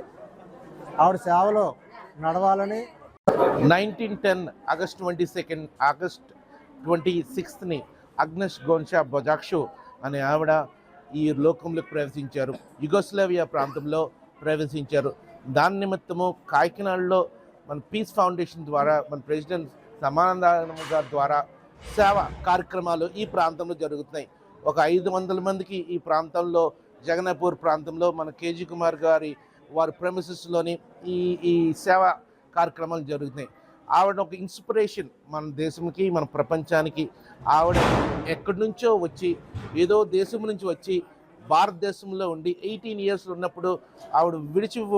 ఆవిడ సేవలో నడవాలని 1910 ఆగస్ట్ 22 ఆగస్ట్ 26ని అగ్నెస్ గోన్షా బొజాక్షు అనే ఆవిడ ఈ లోకంలోకి ప్రవేశించారు. యుగోస్లావియా ప్రాంతంలో ప్రవేశించారు. దాని నిమిత్తము కాకినాడలో మన పీస్ ఫౌండేషన్ ద్వారా, మన ప్రెసిడెంట్ సమానందానం గారి ద్వారా సేవా కార్యక్రమాలు ఈ ప్రాంతంలో జరుగుతున్నాయి. ఒక 500 మందికి ఈ ప్రాంతంలో, జగన్నాపూర్ ప్రాంతంలో మన కేజీ కుమార్ గారి వారి ప్రెమిసెస్లోని ఈ సేవా కార్యక్రమాలు జరుగుతున్నాయి. ఆవిడ ఒక ఇన్స్పిరేషన్ మన దేశంకి, మన ప్రపంచానికి. ఆవిడ ఎక్కడి నుంచో వచ్చి, ఏదో దేశం నుంచి వచ్చి భారతదేశంలో ఉండి 18 ఇయర్స్ ఉన్నప్పుడు ఆవిడ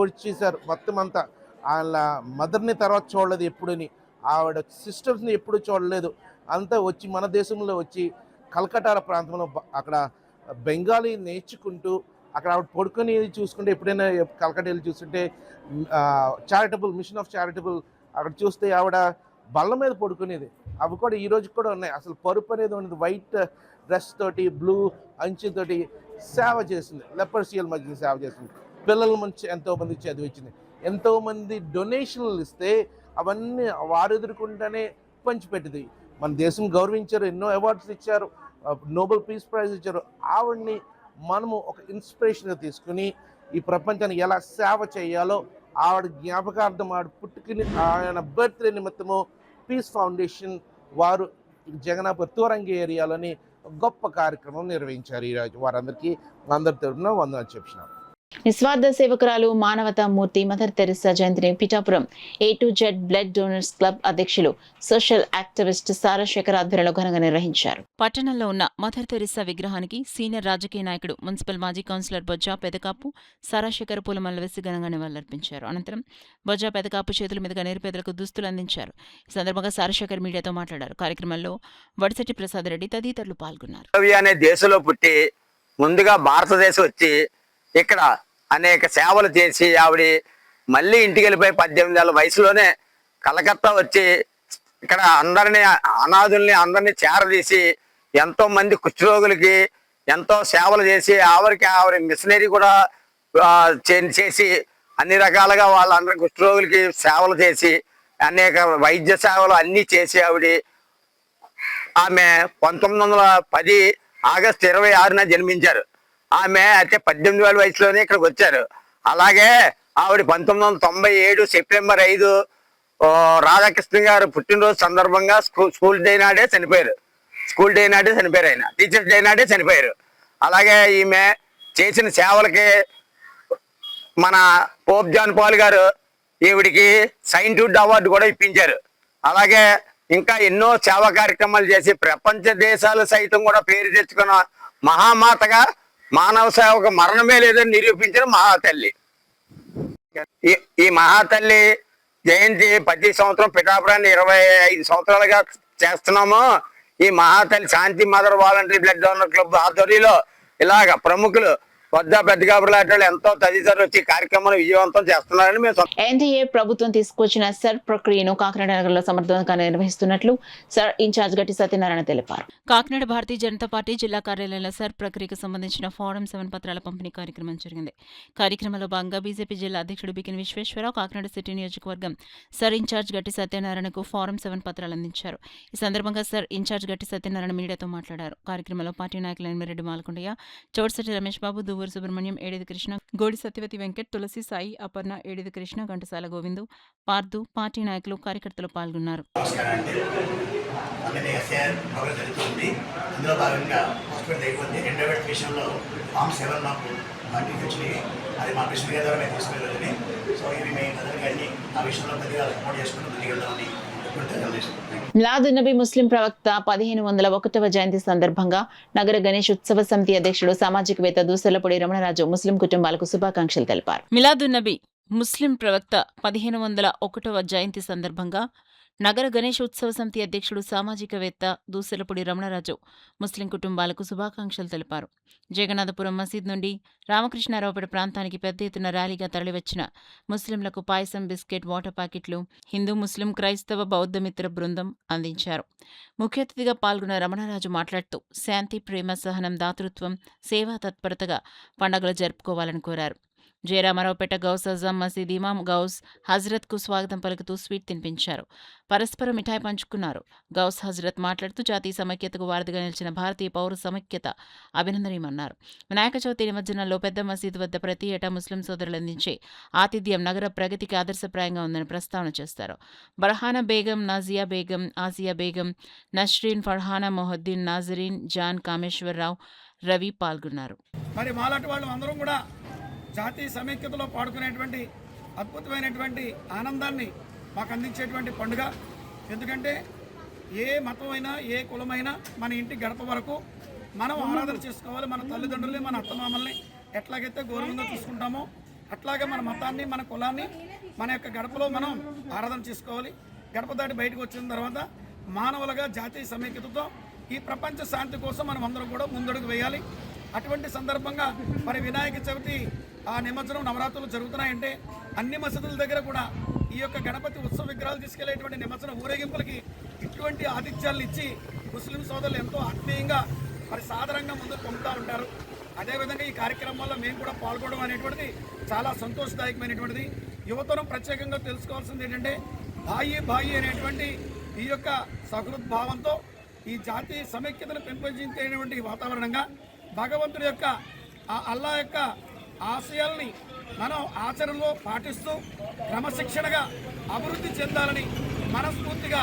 వచ్చేసారు మొత్తం అంతా. వాళ్ళ మదర్ని తర్వాత చూడలేదు ఎప్పుడుని, ఆవిడ సిస్టర్స్ని ఎప్పుడు చూడలేదు. అంతా వచ్చి మన దేశంలో వచ్చి కలకటాల ప్రాంతంలో అక్కడ బెంగాలీ నేర్చుకుంటూ అక్కడ ఆవిడ పడుకొని చూసుకుంటే, ఎప్పుడైనా కలకటా వెళ్ళి చూస్తుంటే చారిటబుల్ మిషన్ ఆఫ్ చారిటబుల్ అక్కడ చూస్తే ఆవిడ బల్ల మీద పడుకునేది. అవి కూడా ఈ రోజు కూడా ఉన్నాయి. అసలు పరుపు అనేది ఉన్నది. వైట్ డ్రెస్ తోటి, బ్లూ అంచుతోటి సేవ చేసింది. లెపర్సియల్ మధ్య సేవ చేసింది. పిల్లల మంచి ఎంతోమంది చదివించింది. ఎంతోమంది డొనేషన్లు ఇస్తే అవన్నీ వారు ఎదుర్కొంటేనే పంచిపెట్టింది. మన దేశం గౌరవించారు, ఎన్నో అవార్డ్స్ ఇచ్చారు, నోబెల్ పీస్ ప్రైజ్ ఇచ్చారు. ఆవిడ్ని మనము ఒక ఇన్స్పిరేషన్గా తీసుకుని ఈ ప్రపంచానికి ఎలా సేవ చేయాలో ఆవిడ జ్ఞాపకార్థం, ఆవిడ పుట్టుకుని ఆయన బర్త్డే నిమిత్తము పీస్ ఫౌండేషన్ వారు జగన్నాపూర్ తూరంగి ఏరియాలోని గొప్ప కార్యక్రమం నిర్వహించారు. ఈరోజు వారందరికీ అందరి తరఫున వందనాలు చెప్పినాం. నిస్వార్థ సేవకురాలు, మానవతా మూర్తి మదర్ తెరిసా జయంతిని Pithapuram A2Z blood donors club అధ్యక్షులు, సోషల్ యాక్టివిస్ట్ సారాశేఖర్ ఆధ్వర్యంలో ఘనంగా నిర్వహించారు. పట్టణంలో ఉన్న మదర్ తెరిసా విగ్రహానికి సీనియర్ రాజకీయ నాయకుడు, మున్సిపల్ మాజీ కౌన్సిలర్ బొజ్జా పెదకాపు సారాశేఖర్ పూలమాలలు వేసి ఘనంగా నివాళులర్పించారు. అనంతరం బొజ్జా పెదకాపు చేతుల మీదుగా నిరుపేదలకు దుస్తులు అందించారు. ఈ సందర్భంగా సారాశేఖర్ మీడియాతో మాట్లాడారు. కార్యక్రమంలో వడిశెట్టి ప్రసాద్ రెడ్డి తదితరులు పాల్గొన్నారు. అనే దేశంలో పుట్టి ముందుగా భారతదేశం వచ్చి ఇక్కడ అనేక సేవలు చేసి ఆవిడ మళ్ళీ ఇంటికి వెళ్ళిపోయి 18 ఏళ్ళ వయసులోనే కలకత్తా వచ్చి ఇక్కడ అందరినీ, అనాథుల్ని అందరినీ చేరదీసి ఎంతో మంది కుష్ఠరోగులకి ఎంతో సేవలు చేసి ఆవిడ మిషనరీ కూడా చేసి అన్ని రకాలుగా వాళ్ళందరి కుష్ఠరోగులకి సేవలు చేసి అనేక వైద్య సేవలు అన్నీ చేసి ఆమె 1910 ఆగస్టు 26న జన్మించారు. ఆమె అయితే 18 వయసులోనే ఇక్కడికి వచ్చారు. అలాగే ఆవిడ 1997 సెప్టెంబర్ 5 రాధాకృష్ణ గారు పుట్టినరోజు సందర్భంగా స్కూల్ డే నాడే చనిపోయారు. ఆయన టీచర్స్ డే నాడే చనిపోయారు. అలాగే ఈమె చేసిన సేవలకి మన పోప్ జాన్ పాల్ గారు ఈవిడికి సైంటిఫిక్ అవార్డు కూడా ఇప్పించారు. అలాగే ఇంకా ఎన్నో సేవా కార్యక్రమాలు చేసి ప్రపంచ దేశాలు సైతం కూడా పేరు తెచ్చుకున్న మహామాతగా మానవ సేవకు మరణమే లేదని నిరూపించిన మహాతల్లి. ఈ మహాతల్లి జయంతి ప్రతి సంవత్సరం పిఠాపురాన్ని 25 సంవత్సరాలుగా చేస్తున్నాము. ఈ మహాతల్లి Shanti mother voluntary blood donor club ఆధ్వర్యంలో ఇలాగ ప్రముఖులు పెద్ద గాబులాటలు ఎంతో తదితరులు వచ్చి కార్యక్రమాన్ని విజయవంతం చేస్తున్నారని మేము. ఎన్డీఏ ప్రభుత్వం తీసుకొచ్చిన సర్ ప్రక్రియను కాకినాడ నగరంలో సమర్థవంతంగా నిర్వహిస్తున్నట్లు సర్ ఇన్ఛార్జ్ గట్టి సత్యనారాయణ తెలిపారు. కాకినాడ భారతీయ జనతా పార్టీ జిల్లా కార్యాలయంలో సర్ ప్రక్రియకు సంబంధించిన ఫారం 7 పత్రాల పంపిణీ కార్యక్రమం జరిగింది. కార్యక్రమంలో భాగంగా బీజేపీ జిల్లా అధ్యక్షుడు బికిని విశ్వేశ్వరరావు కాకినాడ సిటీ నియోజకవర్గం సర్ ఇన్ఛార్జ్ గట్టి సత్యనారాయణకు ఫారం 7 పత్రాలు అందించారు. ఈ సందర్భంగా సర్ ఇన్ఛార్జ్ గట్టి సత్యనారాయణ మీడియాతో మాట్లాడారు. కార్యక్రమంలో పార్టీ నాయకులు ఎనిమిరెడ్డి మాలకొండయ్య, చౌడశెట్టి రమేష్ బాబు, దువ్వూరు సుబ్రహ్మణ్యం, ఏడిది కృష్ణ, గోడి సత్యవతి వెంకట్, తులసి సాయి, అపర్ణ, ఏడిది కృష్ణ, ఘంటసాల గోవిందు, పార్దు, పార్టీ నాయకులు, కార్యకర్తలు పాల్గొన్నారు. మిలాదున్నబీ ముస్లిం ప్రవక్త 1501వ జయంతి సందర్భంగా నగర గణేష్ ఉత్సవ సమితి అధ్యక్షుడు సామాజికవేత్త దూసలపూడి రమణరాజు ముస్లిం కుటుంబాలకు శుభాకాంక్షలు తెలిపారు. మిలాదున్నబీ ముస్లిం ప్రవక్త 1501వ జయంతి సందర్భంగా నగర గణేష్ ఉత్సవ సమితి అధ్యక్షుడు సామాజికవేత్త దూసలపూడి రమణరాజు ముస్లిం కుటుంబాలకు శుభాకాంక్షలు తెలిపారు. జగన్నాథపురం మసీద్ నుండి రామకృష్ణారావుపేట ప్రాంతానికి పెద్ద ఎత్తున ర్యాలీగా తరలివచ్చిన ముస్లింలకు పాయసం, బిస్కెట్, వాటర్ ప్యాకెట్లు హిందూ, ముస్లిం, క్రైస్తవ, బౌద్ధ మిత్ర బృందం అందించారు. ముఖ్య అతిథిగా పాల్గొన్న రమణరాజు మాట్లాడుతూ శాంతి, ప్రేమ, సహనం, దాతృత్వం, సేవా తత్పరతగా పండుగలు జరుపుకోవాలని కోరారు. జయరామారావుపేట గౌస్ అజాం మసీద్ ఇమాం గౌస్ హజ్రత్కు స్వాగతం పలుకుతూ స్వీట్ తినిపించారు. పరస్పరం మిఠాయి పంచుకున్నారు. గౌస్ హజ్రత్ మాట్లాడుతూ జాతీయ సమైక్యతకు వారధిగా నిలిచిన భారతీయ పౌర సమైక్యత అభినందనీయమన్నారు. వినాయక చవితి నిమజ్జనంలో పెద్ద మసీదు వద్ద ప్రతి ఏటా ముస్లిం సోదరులు అందించే ఆతిథ్యం నగర ప్రగతికి ఆదర్శప్రాయంగా ఉందని ప్రస్తావన చేస్తారు. బర్హానా బేగం, నాజియా బేగం, ఆసియా బేగం, నస్రీన్, ఫర్హానా, మొహద్దీన్, నాజరీన్, జాన్, కామేశ్వరరావు, రవి పాల్గొన్నారు. మరి మాలాంటి వాళ్ళు అందరం కూడా జాతీయ సమైక్యతలో పాడుకునేటువంటి అద్భుతమైనటువంటి ఆనందాన్ని మాకు అందించేటువంటి పండుగ. ఎందుకంటే ఏ మతమైనా ఏ కులమైనా మన ఇంటి గడప వరకు మనం ఆరాధన చేసుకోవాలి. మన తల్లిదండ్రుల్ని, మన అత్తమామల్ని ఎట్లాగైతే గౌరవంగా చూసుకుంటామో అట్లాగే మన మతాన్ని, మన కులాన్ని మన యొక్క గడపలో మనం ఆరాధన చేసుకోవాలి. గడప దాటి బయటకు వచ్చిన తర్వాత మానవులుగా జాతీయ సమైక్యతతో ఈ ప్రపంచ శాంతి కోసం మనం అందరం కూడా ముందడుగు వేయాలి. అటువంటి సందర్భంగా మరి వినాయక చవితి ఆ నిమజ్జనం, నవరాత్రులు జరుగుతున్నాయంటే అన్ని మసీదుల దగ్గర కూడా ఈ యొక్క గణపతి ఉత్సవ విగ్రహాలు తీసుకెళ్లేటువంటి నిమజ్జన ఊరేగింపులకి ఇటువంటి ఆతిథ్యాలను ఇచ్చి ముస్లిం సోదరులు ఎంతో ఆత్మీయంగా మరి సాధారణంగా ముందుకు పంపుతూ ఉంటారు. అదేవిధంగా ఈ కార్యక్రమాల్లో మేము కూడా పాల్గొనడం అనేటువంటిది చాలా సంతోషదాయకమైనటువంటిది. యువతరం ప్రత్యేకంగా తెలుసుకోవాల్సింది ఏంటంటే భాయి అనేటువంటి ఈ యొక్క సహృద్భావంతో ఈ జాతీయ సమైక్యతను పెంపొందించేటువంటి వాతావరణంగా భగవంతుడి యొక్క అల్లా యొక్క ఆశయాల్ని మనం ఆచరణలో పాటిస్తూ క్రమశిక్షణగా అభివృద్ధి చెందాలని మనస్ఫూర్తిగా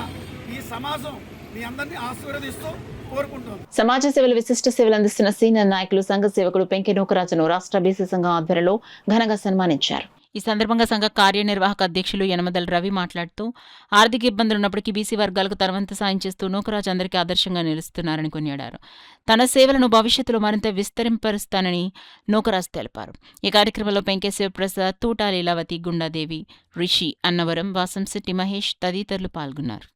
ఈ సమాజం మీ అందరినీ ఆశీర్వదిస్తూ కోరుకుంటున్నాం. సమాజ సేవలు, విశిష్ట సేవలు అందిస్తున్న సీనియర్ నాయకులు, సంఘ సేవకుడు పెంకె నూకరాజును రాష్ట్ర బీసీ సంఘం ఆధ్వర్యంలో ఘనంగా సన్మానించారు. ఈ సందర్భంగా సంఘ కార్యనిర్వాహక అధ్యక్షులు యనమదల రవి మాట్లాడుతూ ఆర్థిక ఇబ్బందులు ఉన్నప్పటికీ బీసీ వర్గాలకు తనవంతు సాయం చేస్తూ నూకరాజు అందరికీ ఆదర్శంగా నిలుస్తున్నారని కొనియాడారు. తన సేవలను భవిష్యత్తులో మరింత విస్తరింపరుస్తానని నూకరాజు తెలిపారు. ఈ కార్యక్రమంలో పెంకే శివప్రసాద్, తూటా లీలావతి, గుండాదేవి, రిషి, అన్నవరం, వాసంశెట్టి మహేష్ తదితరులు పాల్గొన్నారు.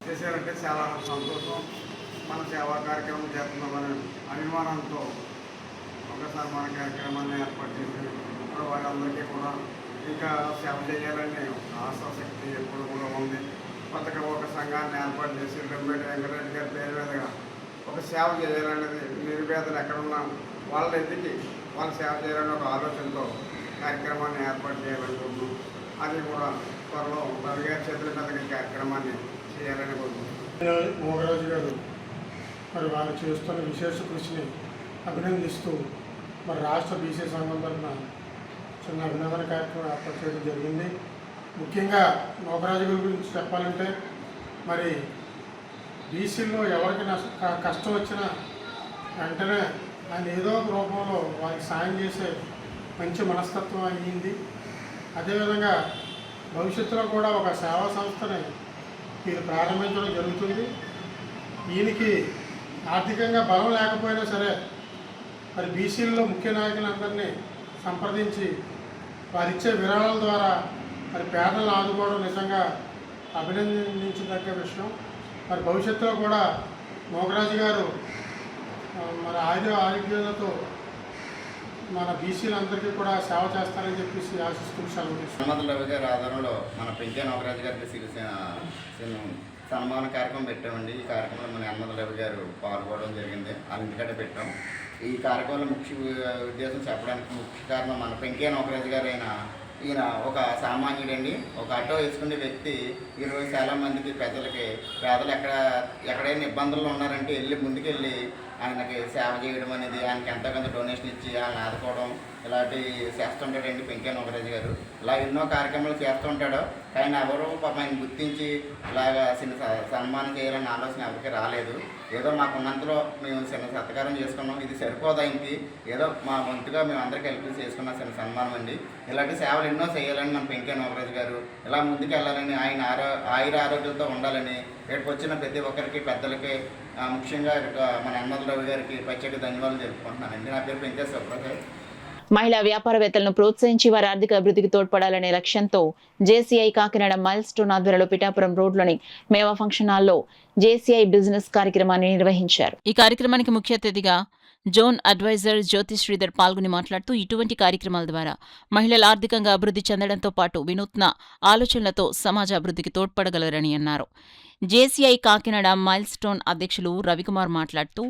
ఇంకా సేవ చేయాలని ఆశాశక్తి ఎప్పుడు కూడా ఉంది. కొత్తగా ఒక సంఘాన్ని ఏర్పాటు చేసి రంబేటి వెంకటరెడ్డి గారి పేరు మీదుగా ఒక సేవ చేయాలనేది, నిరుపేదలు ఎక్కడున్నా వాళ్ళ ఎదిగి వాళ్ళు సేవ చేయాలని ఒక ఆలోచనతో కార్యక్రమాన్ని ఏర్పాటు చేయాలనుకుంటున్నాం. అది కూడా త్వరలో రవి గారి చేతుల మీదుగా కార్యక్రమాన్ని చేయాలని కోరుకుంటున్నాం. మోగరాజు గారు మరి వారు చేస్తున్న విశేష కృషిని అభినందిస్తూ మరి రాష్ట్ర బీసీ సంఘం తరఫున చిన్న అభినందన కార్యక్రమం ఏర్పాటు చేయడం జరిగింది. ముఖ్యంగా నోకరాజు గారి గురించి చెప్పాలంటే మరి బీసీల్లో ఎవరికి కష్టం వచ్చినా వెంటనే ఆయన ఏదో ఒక రూపంలో వారికి సాయం చేసే మంచి మనస్తత్వం అయ్యింది. అదేవిధంగా భవిష్యత్తులో కూడా ఒక సేవా సంస్థని వీరు ప్రారంభించడం జరుగుతుంది. ఈయనకి ఆర్థికంగా బలం లేకపోయినా సరే మరి బీసీల్లో ముఖ్య నాయకులందరినీ సంప్రదించి వారిచ్చే విరాళాల ద్వారా మరి పేదలను ఆదుకోవడం నిజంగా అభినందించదగ్గ విషయం. మరి భవిష్యత్తులో కూడా మోగరాజు గారు మరి ఆరోగ్యాలతో మన బీసీలందరికీ కూడా సేవ చేస్తారని చెప్పేసి ఆశిస్తూ సెలవు తీసుకుంటాం. హనుమంతు రవి గారి ఆధ్వర్యంలో మన పెంకే నోకరాజు గారికి సన్మాన కార్యక్రమం పెట్టామండి. ఈ కార్యక్రమంలో మన హనుమంతు రవి గారు పాల్గొనడం జరిగింది. వాళ్ళ ఇంటికట్టే పెట్టాం. ఈ కార్యక్రమంలో ముఖ్య ఉద్దేశం చెప్పడానికి ముఖ్య కారణం మన పెంకే నోకరాజు గారు ఈయన ఒక సామాన్యుడండి. ఒక ఆటో వేసుకునే వ్యక్తి ఈరోజు చాలా మందికి పేదలు ఎక్కడైనా ఇబ్బందుల్లో ఉన్నారంటే ముందుకెళ్ళి ఆయనకి సేవ చేయడం అనేది, ఆయనకి ఎంతో కొంత డొనేషన్ ఇచ్చి ఆయన ఆదుకోవడం ఇలాంటివి చేస్తుంటాడండి పెంకే నోకరాజు గారు. ఇలా ఎన్నో కార్యక్రమాలు చేస్తుంటాడు. కానీ ఎవరు ఆయన గుర్తించి ఇలాగా చిన్న సన్మానం చేయాలనే ఆలోచన ఎవరికి రాలేదు. ఏదో మాకున్నంతలో మేము చిన్న సత్కారం చేసుకున్నాం. ఇది సరిపోదు ఆయనకి, ఏదో మా వంతుగా మేము అందరికీ హెల్ప్ చేసుకున్న చిన్న సన్మానం అండి. ఇలాంటి సేవలు ఎన్నో చేయాలని మన పెంకే నోకరాజు గారు ఇలా ముందుకు వెళ్ళాలని, ఆయన ఆయుర ఆరోగ్యంతో ఉండాలని ఇక్కడికి వచ్చిన ప్రతి ఒక్కరికి పెద్దలకి ముఖ్యంగా మన హనుమంతు రవి గారికి ప్రత్యేక ధన్యవాదాలు తెలుపుకుంటున్నానండి. నా పేరు పెంకే సుబ్రహ్మణ్యం. మహిళా వ్యాపారవేత్తలను ప్రోత్సహించి వారి ఆర్థిక అభివృద్ధికి తోడ్పడాలనే లక్ష్యంతో జేసీఐ కాకినాడ మైల్ స్టోన్ ఆధ్వర్యంలో పిఠాపురం రోడ్లోని మేవా ఫంక్షన్ హాల్లో జేసీఐ బిజినెస్ కార్యక్రమాన్ని నిర్వహించారు. ఈ కార్యక్రమానికి ముఖ్య అతిథిగా జోన్ అడ్వైజర్ జ్యోతి శ్రీధర్ పాల్గొని మాట్లాడుతూ ఇటువంటి కార్యక్రమాల ద్వారా మహిళలు ఆర్థికంగా అభివృద్ధి చెందడంతో పాటు వినూత్న ఆలోచనలతో సమాజ అభివృద్ధికి తోడ్పడగలరని అన్నారు. జేసీఐ కాకినాడ మైల్ స్టోన్ అధ్యక్షులు రవికుమార్ మాట్లాడుతూ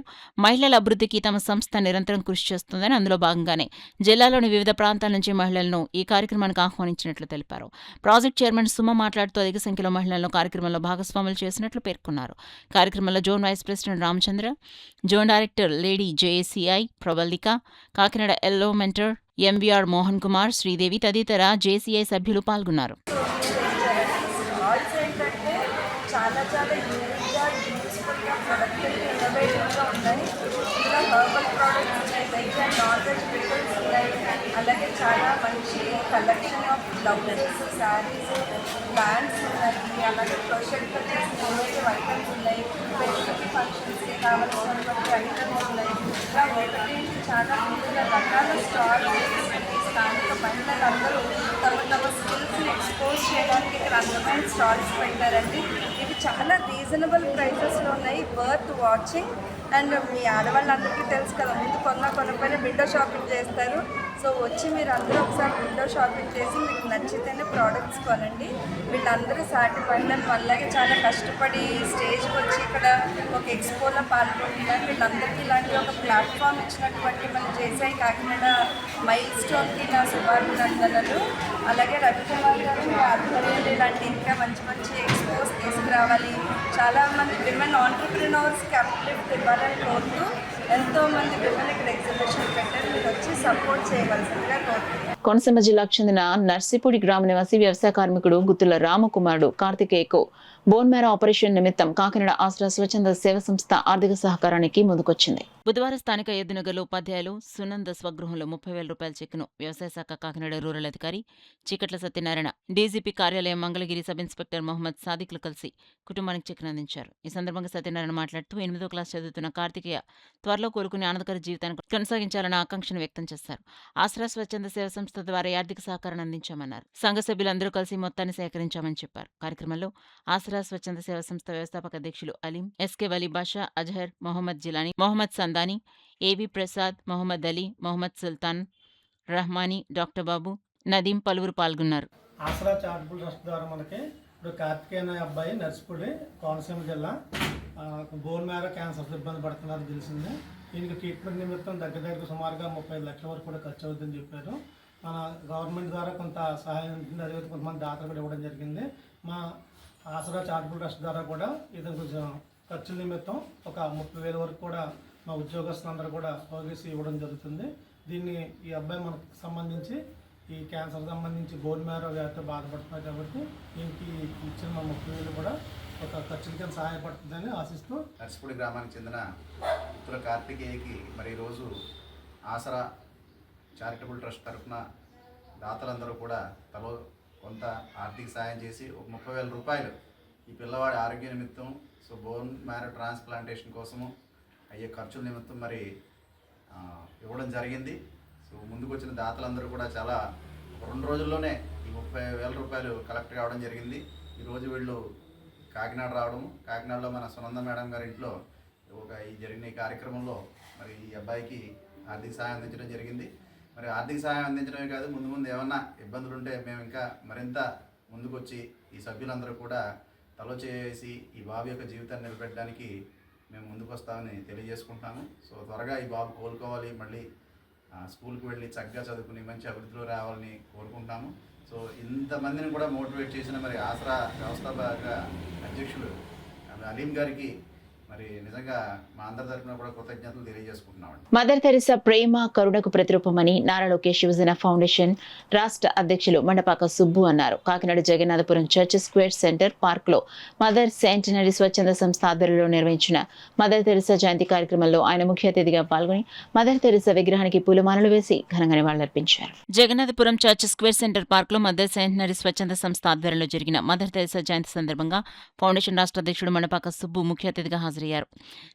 మహిళల అభివృద్ధికి తమ సంస్థ నిరంతరం కృషి చేస్తుందని, అందులో భాగంగానే జిల్లాలోని వివిధ ప్రాంతాల నుంచి మహిళలను ఈ కార్యక్రమానికి ఆహ్వానించినట్లు తెలిపారు. ప్రాజెక్ట్ చైర్మన్ సుమ మాట్లాడుతూ అధిక సంఖ్యలో మహిళలను కార్యక్రమంలో భాగస్వాములు చేసినట్లు పేర్కొన్నారు. కార్యక్రమంలో zone vice president Ramachandra, zone director lady JCI Pravallika, Kakinada yellow mentor MVR Mohan Kumar, Sridevi తదితర జేసీఐ సభ్యులు పాల్గొన్నారు. చాలా యూనిక్గా, యూస్ఫుల్గా, ప్రొడక్టివ్గా, ఇన్నోవేటివ్గా ఉన్నాయి. ఇలా హర్బల్ ప్రోడక్ట్స్ ఉన్నాయి, veg and non veg pickles ఉన్నాయి. అలాగే చాలా మంచి collection of blouses, saris, pants ఉన్నాయి. అలాగే క్రోషెట్తో చేసిన ఇన్నోవేటివ్ ఐటమ్స్ ఉన్నాయి. పెళ్లికి ఫంక్షన్స్కి కావాల్సినటువంటి ఐటమ్స్ ఉన్నాయి. ఇలా ఒకటి చాలా వివిధ రకాల స్టాల్స్ స్థానిక మహిళలందరూ తమ స్కిల్స్ని ఎక్స్పోజ్ చేయడానికి ఇక్కడ అందమైన స్టాల్స్ పెట్టారండి. ఇవి చాలా రీజనబుల్ ప్రైసెస్లో ఉన్నాయి, వర్త్ వాచింగ్. అండ్ మీ ఆడవాళ్ళందరికీ తెలుసు కదా, ముందు కొనకపోయినా విండో షాపింగ్ చేస్తారు. సో వచ్చి మీరు అందరూ ఒకసారి విండో షాపింగ్ చేసి మీకు నచ్చితేనే ప్రోడక్ట్స్ కొనండి. వీళ్ళందరూ సాటి పడిన వాళ్ళకి చాలా కష్టపడి స్టేజ్కి వచ్చి ఇక్కడ ఒక ఎక్స్పోలో పాల్గొంటున్నారు. వీళ్ళందరికీ ఇలాంటి ఒక ప్లాట్ఫామ్ ఇచ్చినటువంటి మనం జేసీఐ కాకినాడ మైల్ స్టోన్కి నా శుభాభినందనలు. అలాగే రవికుమార్ గారు ఆధ్వర్యంలో ఇలాంటి ఇంకా మంచి మంచి ఎక్స్పోస్ తీసుకురావాలి. చాలామంది విమెన్ ఆంటర్ప్రినర్స్కి అప్లిఫ్ట్ ఇవ్వాలని కోరుతూ ఎంతోమంది విమెన్ ఇక్కడ ఎగ్జిబిషన్ పెట్టారు. మీరు వచ్చి సపోర్ట్ చేయవలసిందిగా కోరుతున్నాను. కోనసీమ జిల్లాకు చెందిన నర్సిపూడి గ్రామ నివాసి వ్యవసాయ కార్మికుడు గుత్తుల రామకుమారుడు కార్తికేయకు బోన్ మ్యారో ఆపరేషన్ నిమిత్తం కాకినాడ ఆసరా స్వచ్ఛంద సేవ సంస్థ ఆర్థిక సహకారానికి ముందుకొచ్చింది. బుధవారం స్థానిక ఎద్దునగర్లో ఉపాధ్యాయులు సునంద స్వగృహంలో 30,000 రూపాయల చెక్కును వ్యవసాయ శాఖ కాకినాడ రూరల్ అధికారి చీకట్ల సత్యనారాయణ, డీజీపీ కార్యాలయం మంగళగిరి సబ్ ఇన్స్పెక్టర్ మొహమ్మద్ సాదిక్లు కలిసి కుటుంబానికి చెక్కును అందించారు. ఈ సందర్భంగా సత్యనారాయణ మాట్లాడుతూ 8వ క్లాస్ చదువుతున్న కార్తికేయ త్వరలో కోలుకుని ఆనందకర జీవితాన్ని కొనసాగించాలన్న ఆకాంక్షను వ్యక్తం చేశారు. ఆసరా స్వచ్ఛంద సేవ సంస్థ ద్వారా ఆర్థిక సహకారాన్ని అందించామన్నారు. సంఘ సభ్యులందరూ కలిసి మొత్తాన్ని సేకరించామని చెప్పారు. కార్యక్రమంలో ఆసరా స్వచ్ఛంద సేవ సంస్థ వ్యవస్థాపక అధ్యక్షులు అలీం, ఎస్కే వలీ బాషా, అజహర్, మొహమ్మద్ జిలానీ, మొహమ్మద్ సందాని, ఏవి ప్రసాద్, మొహమ్మద్ అలీ, మొహమ్మద్ సుల్తాన్, రహమానీ, డాక్టర్ బాబు, నదీం పలువురు పాల్గొన్నారు. ఆసరా చారిటబుల్ ట్రస్ట్ ద్వారా మనకి ఇప్పుడు కార్తికేయ అనే అబ్బాయి నర్సిపూడి కోనసీమ జిల్లా బోన్ మ్యారో క్యాన్సర్ ఇబ్బంది పడుతున్నారు తెలిసింది. దీనికి ట్రీట్మెంట్ నిమిత్తం దగ్గర సుమారుగా 35 లక్షల వరకు కూడా ఖర్చు అవుతుందని చెప్పారు. మన గవర్నమెంట్ ద్వారా కొంత సహాయం ఉంటుంది, అదే కొంతమంది దాతలు కూడా ఇవ్వడం జరిగింది. మా ఆసరా చారిటబుల్ ట్రస్ట్ ద్వారా కూడా ఇది కొంచెం ఖర్చుల నిమిత్తం ఒక 30,000 వరకు కూడా మా ఉద్యోగస్తులందరూ కూడా పోగేసి ఇవ్వడం జరుగుతుంది. దీన్ని ఈ అబ్బాయి మనకు సంబంధించి ఈ క్యాన్సర్ సంబంధించి బోన్ మ్యారో వ్యాధితో బాధపడుతున్నారు కాబట్టి దీనికి ఇచ్చిన మా ముఖ్యులు కూడా ఒక ఖర్చుల కింద సహాయపడుతుందని ఆశిస్తూ నర్సిపూడి గ్రామానికి చెందిన ఉత్తర కార్తికేయకి మరి ఈరోజు ఆసరా చారిటబుల్ ట్రస్ట్ తరఫున దాతలందరూ కూడా తలో కొంత ఆర్థిక సాయం చేసి ఒక 30,000 రూపాయలు ఈ పిల్లవాడి ఆరోగ్య నిమిత్తం సో బోన్ మ్యారో ట్రాన్స్ప్లాంటేషన్ కోసము అయ్యే ఖర్చుల నిమిత్తం మరి ఇవ్వడం జరిగింది. సో ముందుకు వచ్చిన దాతలందరూ కూడా చాలా 2 రోజుల్లోనే ఈ 30,000 రూపాయలు కలెక్ట్ కావడం జరిగింది. ఈరోజు వీళ్ళు కాకినాడ రావడం, కాకినాడలో మన సునంద మేడం గారి ఇంట్లో ఈ జరిగిన ఈ కార్యక్రమంలో మరి ఈ అబ్బాయికి ఆర్థిక సహాయం అందించడం జరిగింది. మరి ఆర్థిక సహాయం అందించడమే కాదు, ముందు ముందు ఏమన్నా ఇబ్బందులు ఉంటే మేము ఇంకా మరింత ముందుకొచ్చి ఈ సభ్యులందరూ కూడా తలో చేసి ఈ బాబు యొక్క జీవితాన్ని నిలబెట్టడానికి మేము ముందుకు వస్తామని తెలియజేసుకుంటున్నాము. సో త్వరగా ఈ బాబు కోలుకోవాలి, మళ్ళీ స్కూల్కి వెళ్ళి చక్కగా చదువుకుని మంచి అభివృద్ధిలో రావాలని కోరుకుంటున్నాము. సో ఇంతమందిని కూడా మోటివేట్ చేసిన మరి ఆసరా వ్యవస్థాపక అధ్యక్షులు అలీం గారికి మరి నిజంగా మా అందరి తరఫున కూడా కృతజ్ఞతలు తెలియజేసుకుంటున్నామండి. మదర్ తెరిసా ప్రేమ కరుణకు ప్రతిరూపమని నారా లోకేష్ యువజన ఫౌండేషన్ రాష్ట్ర అధ్యక్షులు మండపాక సుబ్బు అన్నారు. Kakinada Jagannathapuram church square centre park లో మదర్ సెంటినరీ స్వచ్ఛంద సంస్థ ఆధ్వర్యంలో నిర్వహించిన మదర్ తెరిసా జయంతి కార్యక్రమంలో ఆయన ముఖ్య అతిథిగా పాల్గొని మదర్ తెరిసా విగ్రహానికి పూలమాలలు వేసి ఘనంగా నివాళులర్పించారు. Jagannathapuram church square centre park లో మదర్ సెంటినరీ స్వచ్ఛంద సంస్థ ఆధ్వర్యంలో జరిగిన మదర్ తెరిసా జయంతి సందర్భంగా ఫౌండేషన్ రాష్ట్ర అధ్యక్షుడు మండపాక సుబ్బు ముఖ్య అతిథిగా హాజరయ్యారు.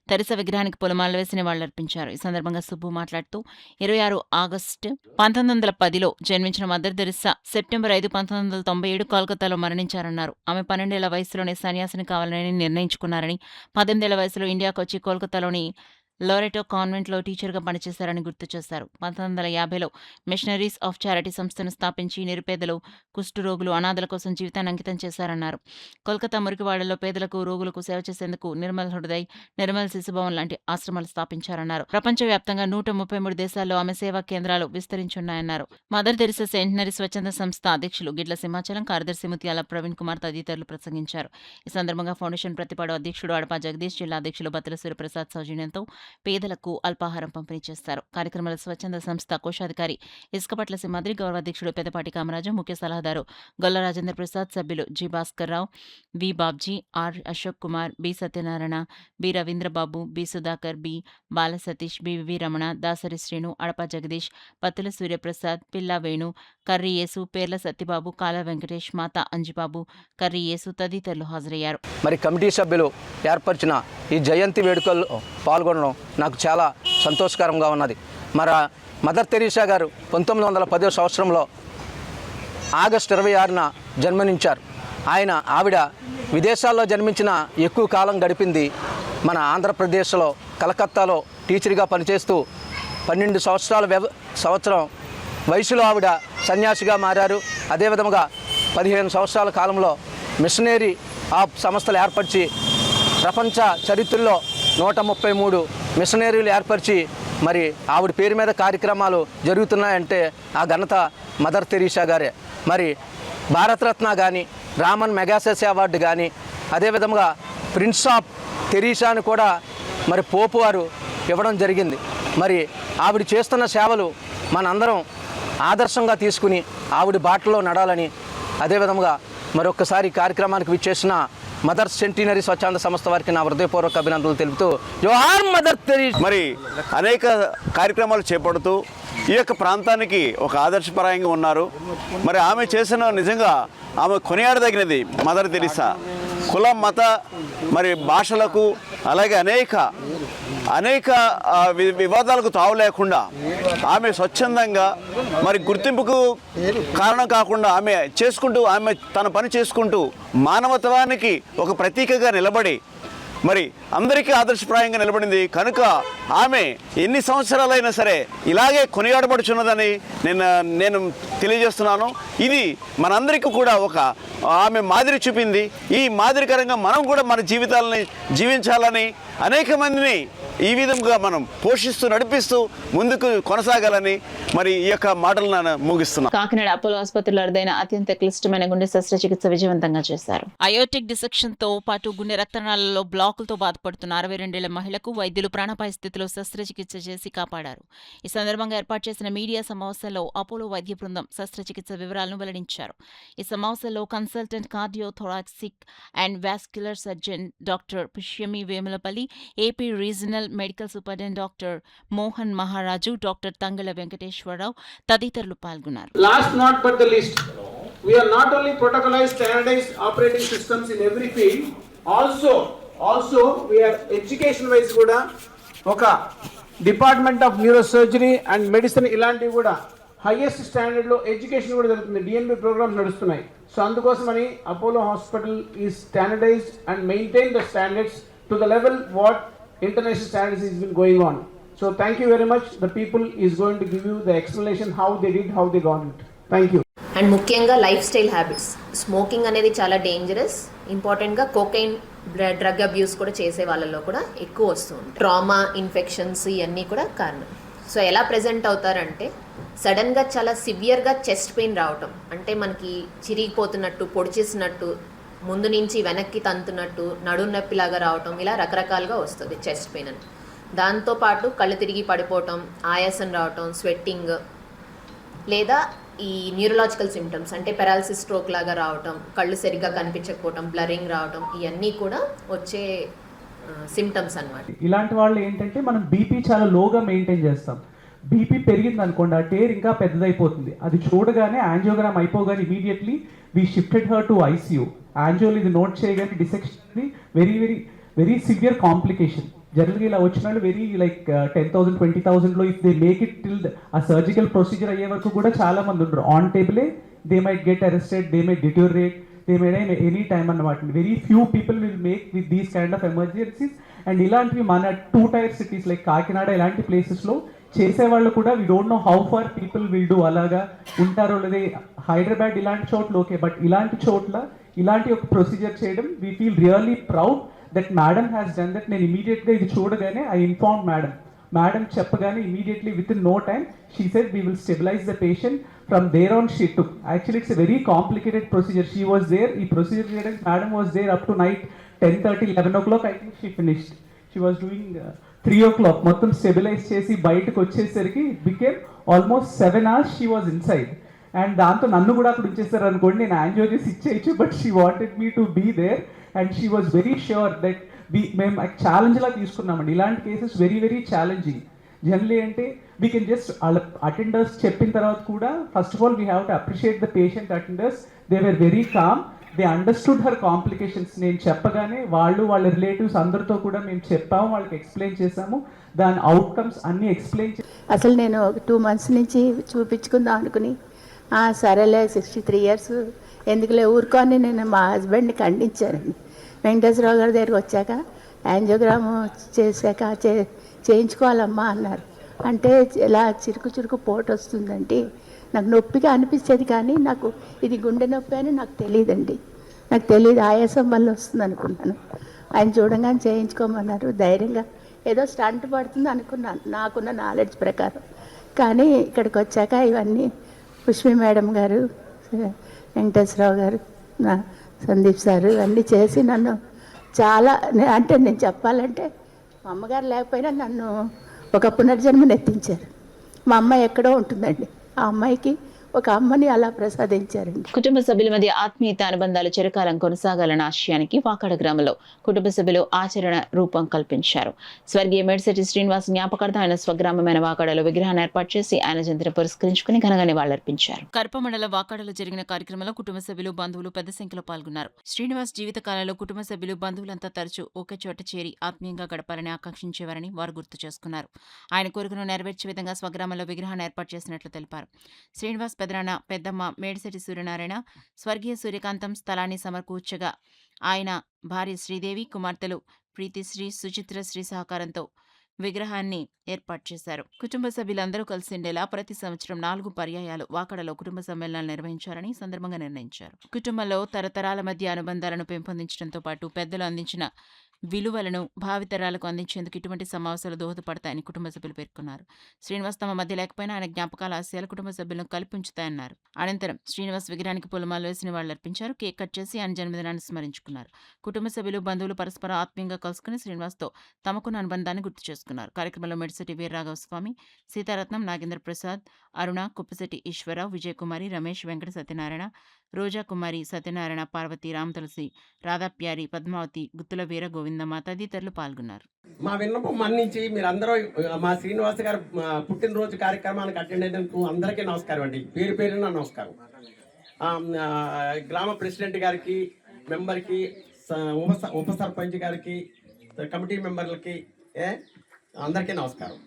తెరిసా విగ్రహానికి పూలమాలలు వేసి నివాళులర్పించారు. ఈ సందర్భంగా సుబ్బు మాట్లాడుతూ 26 ఆగస్టు 1910లో జన్మించిన మదర్ తెరిసా సెప్టెంబర్ 5, 1997 కోల్కతాలో మరణించారన్నారు. ఆమె 12 ఏళ్ల వయసులోనే సన్యాసిని కావాలని నిర్ణయించుకున్నారని, 18 ఏళ్ల వయసులో ఇండియాకు వచ్చి కోల్కతాలోని లోరెటో కాన్వెంట్లో టీచర్గా పనిచేశారని గుర్తు చేశారు. 1950లో మిషనరీస్ ఆఫ్ చారిటీ సంస్థను స్థాపించి నిరుపేదలు, కుష్ఠరోగులు, అనాథల కోసం జీవితాన్ని అంకితం చేశారన్నారు. కోల్కతా మురికివాడల్లో పేదలకు, రోగులకు సేవ చేసేందుకు నిర్మల్ హృదయ్, నిర్మల్ శిశుభవన్ లాంటి ఆశ్రమాలు స్థాపించారన్నారు. ప్రపంచవ్యాప్తంగా 133 దేశాల్లో ఆమె సేవా కేంద్రాలు విస్తరించున్నాయన్నారు. మదర్ తెరిసా సెంటినరీ స్వచ్ఛంద సంస్థ అధ్యక్షులు గిడ్ల సింహాచలం, కార్యదర్శి ముత్యాల ప్రవీణ్ కుమార్ తదితరులు ప్రసంగించారు. ఈ సందర్భంగా ఫౌండేషన్ ప్రతిపాడు అధ్యక్షుడు అడపా జగదీష్, జిల్లా అధ్యక్షులు బత్తుల సూర్యప్రసాద్ సౌజన్యంతో పేదలకు అల్పాహారం పంపిణీ చేస్తారు. కార్యక్రమంలో స్వచ్ఛంద సంస్థ కోశాధికారి ఇసుకపట్ల సింహాద్రి, గౌరవ అధ్యక్షుడు పెదపాటి కామరాజు, ముఖ్య సలహాదారు గొల్ల రాజేంద్ర ప్రసాద్, సభ్యులు G Bhaskar Rao, V Babji, R Ashok Kumar, B Satyanarayana, B Ravindrababu, B Sudhakar, B Bala Satish, BV Ramana, Dasari Srinu, Adapa Jagadish, Pattula Suryaprasad, Pilla Venu, Karri Yesu, Perla Satyababu, Kala Venkatesh, Mata Anjibabu, Karri Yesu తదితరులు హాజరయ్యారు. మరి కమిటీ సభ్యులు ఏర్పరిచిన ఈ జయంతి వేడుకల్లో పాల్గొనడం నాకు చాలా సంతోషకరంగా ఉన్నది. మదర్ తెరీసా గారు 1910వ సంవత్సరంలో ఆగస్టు 26న జన్మనించారు. ఆవిడ విదేశాల్లో జన్మించిన ఎక్కువ కాలం గడిపింది మన ఆంధ్రప్రదేశ్లో కలకత్తాలో టీచర్గా పనిచేస్తూ 12 సంవత్సరం వయసులో ఆవిడ సన్యాసిగా మారారు. అదేవిధంగా 15 సంవత్సరాల కాలంలో మిషనరీ ఆఫ్ సంస్థలు ఏర్పరిచి ప్రపంచ చరిత్రలో 133 మిషనరీలు ఏర్పరిచి మరి ఆవిడ పేరు మీద కార్యక్రమాలు జరుగుతున్నాయంటే ఆ ఘనత మదర్ తెరీసా గారే. మరి భారతరత్న కానీ, రామన్ మెగాసెస్ అవార్డు కానీ, అదేవిధంగా ప్రిన్స్ ఆఫ్ తెరీసాను కూడా మరి పోపు వారు ఇవ్వడం జరిగింది. మరి ఆవిడ చేస్తున్న సేవలు మనందరం ఆదర్శంగా తీసుకుని ఆవిడ బాటలో నడాలని, అదేవిధంగా మరొకసారి కార్యక్రమానికి విచ్చేసిన మదర్ సెంటినరీ స్వచ్ఛంద సంస్థ వారికి నా హృదయపూర్వక అభినందనలు తెలుపుతూ జోహార్ మదర్ తెరీసా. మరి అనేక కార్యక్రమాలు చేపడుతూ ఈ యొక్క ప్రాంతానికి ఒక ఆదర్శపరంగా ఉన్నారు. మరి ఆమె చేసిన నిజంగా ఆమె కొనియాడదగినది మదర్ తెరీసా. కుల, మత, మరి భాషలకు అలాగే అనేక వివాదాలకు తావు లేకుండా ఆమె స్వచ్ఛందంగా మరి గుర్తింపుకు కారణం కాకుండా ఆమె తన పని చేసుకుంటూ మానవత్వానికి ఒక ప్రతీకగా నిలబడి మరి అందరికీ ఆదర్శప్రాయంగా నిలబడింది. కనుక ఆమె ఎన్ని సంవత్సరాలైనా సరే ఇలాగే కొనియాడబడుచున్నదని నేను తెలియజేస్తున్నాను. ఇది మనందరికీ కూడా ఆమె మాదిరి చూపింది. ఈ మాదిరికరంగా మనం కూడా మన జీవితాలని జీవించాలని, అనేక మందిని ఈ విధంగా మనం పోషిస్తూ నడిపిస్తూ ముందుకు కొనసాగాలని మరి ఈ యొక్క మాటలు నేను ముగిస్తున్నాను. కాకినాడ అపోలో ఆసుపత్రిలో అరుదైన అత్యంత క్లిష్టమైన గుండె శస్త్రచికిత్స విజయవంతంగా చేశారు. అయోటిక్ డిసెక్షన్ తో పాటు గుండె రక్తనాళాలలో బ్లాకులతో బాధపడుతున్న 62 మహిళకు వైద్యులు ప్రాణాపాయ స్థితిలో శస్త్రచికిత్స చేసి కాపాడారు. ఈ సందర్భంగా ఏర్పాటు చేసిన మీడియా సమావేశంలో అపోలో వైద్య బృందం శస్త్రచికిత్స వివరాలను వెల్లడించారు. ఈ సమావేశంలో consultant cardio thoracic and vascular surgeon doctor Pushyami Vemulapalli, AP regional medical superintendent doctor Mohan మహారాజు, డాక్టర్ తంగళ వెంకటేశ్వరరావు తదితరులు పాల్గొన్నారు. Last not but the least, we are not only protocolized standardized operating systems in every field, also we are education wise kuda oka department of neurosurgery and medicine ilanti kuda highest standard lo education kuda jarugutundi, DNB programs nadustunnai. So andukosmani Apollo Hospital is standardized and maintain the standards to the level what international standards has been going on. So thank you very much. The people is going to give you the explanation how they did, how they got it. Thank you. And ముఖ్యంగా life style habits, smoking అనేది చాలా dangerous. ఇంపార్టెంట్గా cocaine drug abuse కూడా చేసే వాళ్ళలో కూడా ఎక్కువ వస్తుంది. ట్రామా, ఇన్ఫెక్షన్స్ ఇవన్నీ కూడా కారణం. సో ఎలా ప్రెజెంట్ అవుతారంటే సడన్గా చాలా సివియర్గా చెస్ట్ పెయిన్ రావటం, అంటే మనకి చిరిగిపోతున్నట్టు, పొడిచేసినట్టు, ముందు నుంచి వెనక్కి తంతున్నట్టు, నడుం నొప్పిలాగా రావటం, ఇలా రకరకాలుగా వస్తుంది చెస్ట్ పెయిన్ అని. దాంతోపాటు కళ్ళు తిరిగి పడిపోవటం, ఆయాసం రావటం, స్వెట్టింగ్, లేదా ఈ న్యూరలాజికల్ సిమ్టమ్స్ అంటే పెరాలసిస్, స్ట్రోక్ లాగా రావటం, కళ్ళు సరిగ్గా కనిపించకపోవటం, బ్లరింగ్ రావటం, ఇవన్నీ కూడా వచ్చే సిమ్టమ్స్ అన్నమాట. ఇలాంటి వాళ్ళు ఏంటంటే మనం బీపీ చాలా లోగా మెయింటైన్ చేస్తాం. బీపీ పెరిగింది అనుకోండి, ఆ టేర్ ఇంకా పెద్దదైపోతుంది. అది చూడగానే యాంజియోగ్రామ్ అయిపోగానే immediately we shifted her to ICU. యాంజియోలు ఇది నోట్ చేయగానే dissection very very very severe complication. జనరల్గా ఇలా వచ్చిన వాళ్ళు వెరీ లైక్ 10,000 20,000లో if they make it till ఆ సర్జికల్ ప్రొసీజర్ అయ్యే వరకు కూడా చాలా మంది ఉంటారు ఆన్ టేబులే. They might get arrested, they might deteriorate, they might any time అన్నమాట. Very few people will make with these kind of emergencies. And ఇలాంటివి మన 2 tier సిటీస్ లైక్ కాకినాడ ఇలాంటి ప్లేసెస్లో చేసేవాళ్ళు కూడా we don't know how far people will do అలాగా ఉంటారో లేదే. హైదరాబాద్ ఇలాంటి చోట్ల ఓకే, బట్ ఇలాంటి చోట్ల ఇలాంటి ఒక ప్రొసీజర్ చేయడం we feel really proud that madam has done that. నేను ఇమీడియట్గా ఇది చూడగానే ఐ ఇన్ఫార్మ్ మేడం చెప్పగానే immediately within no time she said we will stabilise the patient. From there on she took, actually it's a very complicated procedure. She was there, ఈ procedure చేయడానికి madam was there up to night 10:30 11 o'clock I think she finished. She was doing 3 o'clock మొత్తం stabilise చేసి బయటకు వచ్చేసరికి it became almost 7 hours she was inside. And దాంతో నన్ను కూడా అక్కడ ఉంచేస్తారు అనుకోండి, నేను యాంజియో చేసి ఇచ్చేయచ్చు, but she wanted me to be there and she was very sure that మేము ఛాలెంజ్లా తీసుకున్నామండి. ఇలాంటి cases very very challenging. Generally అంటే వీ కెన్ జస్ట్ వాళ్ళ అటెండర్స్ చెప్పిన తర్వాత కూడా first of all we have to appreciate the patient attenders. They were very calm, they understood her complications. నేను చెప్పగానే వాళ్ళు వాళ్ళ రిలేటివ్స్ అందరితో కూడా మేము చెప్పాము, వాళ్ళకి ఎక్స్ప్లెయిన్ చేసాము, దాని అవుట్కమ్స్ అన్నీ ఎక్స్ప్లెయిన్ అసలు నేను 2 months నుంచి చూపించుకుందాం అనుకుని సరేలే 63 years ఎందుకులే ఊరుకొని నేను మా హస్బెండ్ని ఖండించానండి. వెంకటేశ్వరరావు గారి దగ్గరికి వచ్చాక యాంజియోగ్రామ్ చేశాక చేయించుకోవాలమ్మా అన్నారు. అంటే ఇలా చురుకు పోటు వస్తుందంటే నాకు నొప్పిగా అనిపించేది, కానీ నాకు ఇది గుండె నొప్పి అని నాకు తెలియదండి. నాకు తెలియదు, ఆయాసం వల్ల వస్తుంది అనుకున్నాను. ఆయన చూడంగానే చేయించుకోమన్నారు. ధైర్యంగా ఏదో స్టంట్ పడుతుంది అనుకున్నాను నాకున్న నాలెడ్జ్ ప్రకారం. కానీ ఇక్కడికి వచ్చాక ఇవన్నీ పుష్మి మేడం గారు, వెంకటేశ్వరరావు గారు, సందీప్ సారు ఇవన్నీ చేసి నన్ను చాలా, అంటే నేను చెప్పాలంటే మా అమ్మగారు లేకపోయినా నన్ను ఒక పునర్జన్మను ఎత్తించారు. మా అమ్మ ఎక్కడో ఉంటుందండి, ఆ అమ్మాయికి ఒక అమ్మని అలా ప్రసాదించారండి. కుటుంబ సభ్యుల మధ్య ఆత్మీయత అనుబంధాలు చిరకాలం కొనసాగాలన్న ఆశయానికి వాకాడ గ్రామంలో కుటుంబ సభ్యులు ఆచరణ రూపం కల్పించారు. స్వర్గీయ మేడిశెట్టి శ్రీనివాస్ జ్ఞాపకార్థం ఆయన స్వగ్రామమైన వాకాడలో విగ్రహాన్ని ఏర్పాటు చేసి ఆయన జయంతిని పురస్కరించుకుని ఘనంగా నివాళులర్పించారు. కరప మండల వాకాడలో జరిగిన కార్యక్రమంలో కుటుంబ సభ్యులు, బంధువులు పెద్ద సంఖ్యలో పాల్గొన్నారు. శ్రీనివాస్ జీవితకాలంలో కుటుంబ సభ్యులు, బంధువులంతా తరచూ ఒకే చోట చేరి ఆత్మీయంగా గడపాలని ఆకాంక్షించేవారని వారు గుర్తు చేసుకున్నారు. ఆయన కోరికను నెరవేర్చే విధంగా స్వగ్రామంలో విగ్రహాన్ని ఏర్పాటు చేసినట్లు తెలిపారు. శ్రీనివాస్ పెదనాన్న, పెద్దమ్మ మేడిశెట్టి సూర్యనారాయణ స్వర్గీయ సూర్యకాంతం స్థలాన్ని సమకూర్చగా ఆయన భార్య శ్రీదేవి, కుమార్తెలు ప్రీతిశ్రీ, సుచిత్రశ్రీ సహకారంతో విగ్రహాన్ని ఏర్పాటు చేశారు. కుటుంబ సభ్యులందరూ కలిసి ఉండేలా ప్రతి సంవత్సరం 4 పర్యాయాలు వాకడలో కుటుంబ సమ్మేళనాలు నిర్వహించాలని సందర్భంగా నిర్ణయించారు. కుటుంబంలో తరతరాల మధ్య అనుబంధాలను పెంపొందించడంతో పాటు పెద్దలు అందించిన విలువలను భావితరాలకు అందించేందుకు ఇటువంటి సమావేశాలు దోహదపడతాయని కుటుంబ సభ్యులు పేర్కొన్నారు. శ్రీనివాస్ తమ మధ్య లేకపోయినా ఆయన జ్ఞాపకాల ఆశయాలు కుటుంబ సభ్యులను కలిపి ఉంచుతాయన్నారు. అనంతరం శ్రీనివాస్ విగ్రహానికి పూలమాలలు వేసి నివాళులర్పించారు. కేక్ కట్ చేసి ఆయన జన్మదినాన్ని స్మరించుకున్నారు. కుటుంబ సభ్యులు, బంధువులు పరస్పరం ఆత్మీయంగా కలుసుకుని శ్రీనివాస్తో తమకున్న అనుబంధాన్ని గుర్తు చేసుకున్నారు. కార్యక్రమంలో మెడిసిటి వీరరాఘవ స్వామి, సీతారత్నం, నాగేంద్ర ప్రసాద్, అరుణ, కుప్పశెట్టి ఈశ్వరరావు, విజయకుమారి, రమేష్, వెంకట సత్యనారాయణ, రోజా కుమారి, సత్యనారాయణ, పార్వతి, రామతులసి, రాధాప్యారి, పద్మావతి, గుత్తుల వీర గోవిందమ్మ తదితరులు పాల్గొన్నారు. మా విన్నపం మన్నించి మీరందరూ మా శ్రీనివాస్ గారు పుట్టినరోజు కార్యక్రమానికి అటెండ్ అయినందుకు అందరికీ నమస్కారం అండి. పేరు పేరున నమస్కారం. గ్రామ ప్రెసిడెంట్ గారికి, మెంబర్కి, ఉప సర్పంచ్ గారికి, కమిటీ మెంబర్లకి అందరికీ నమస్కారం.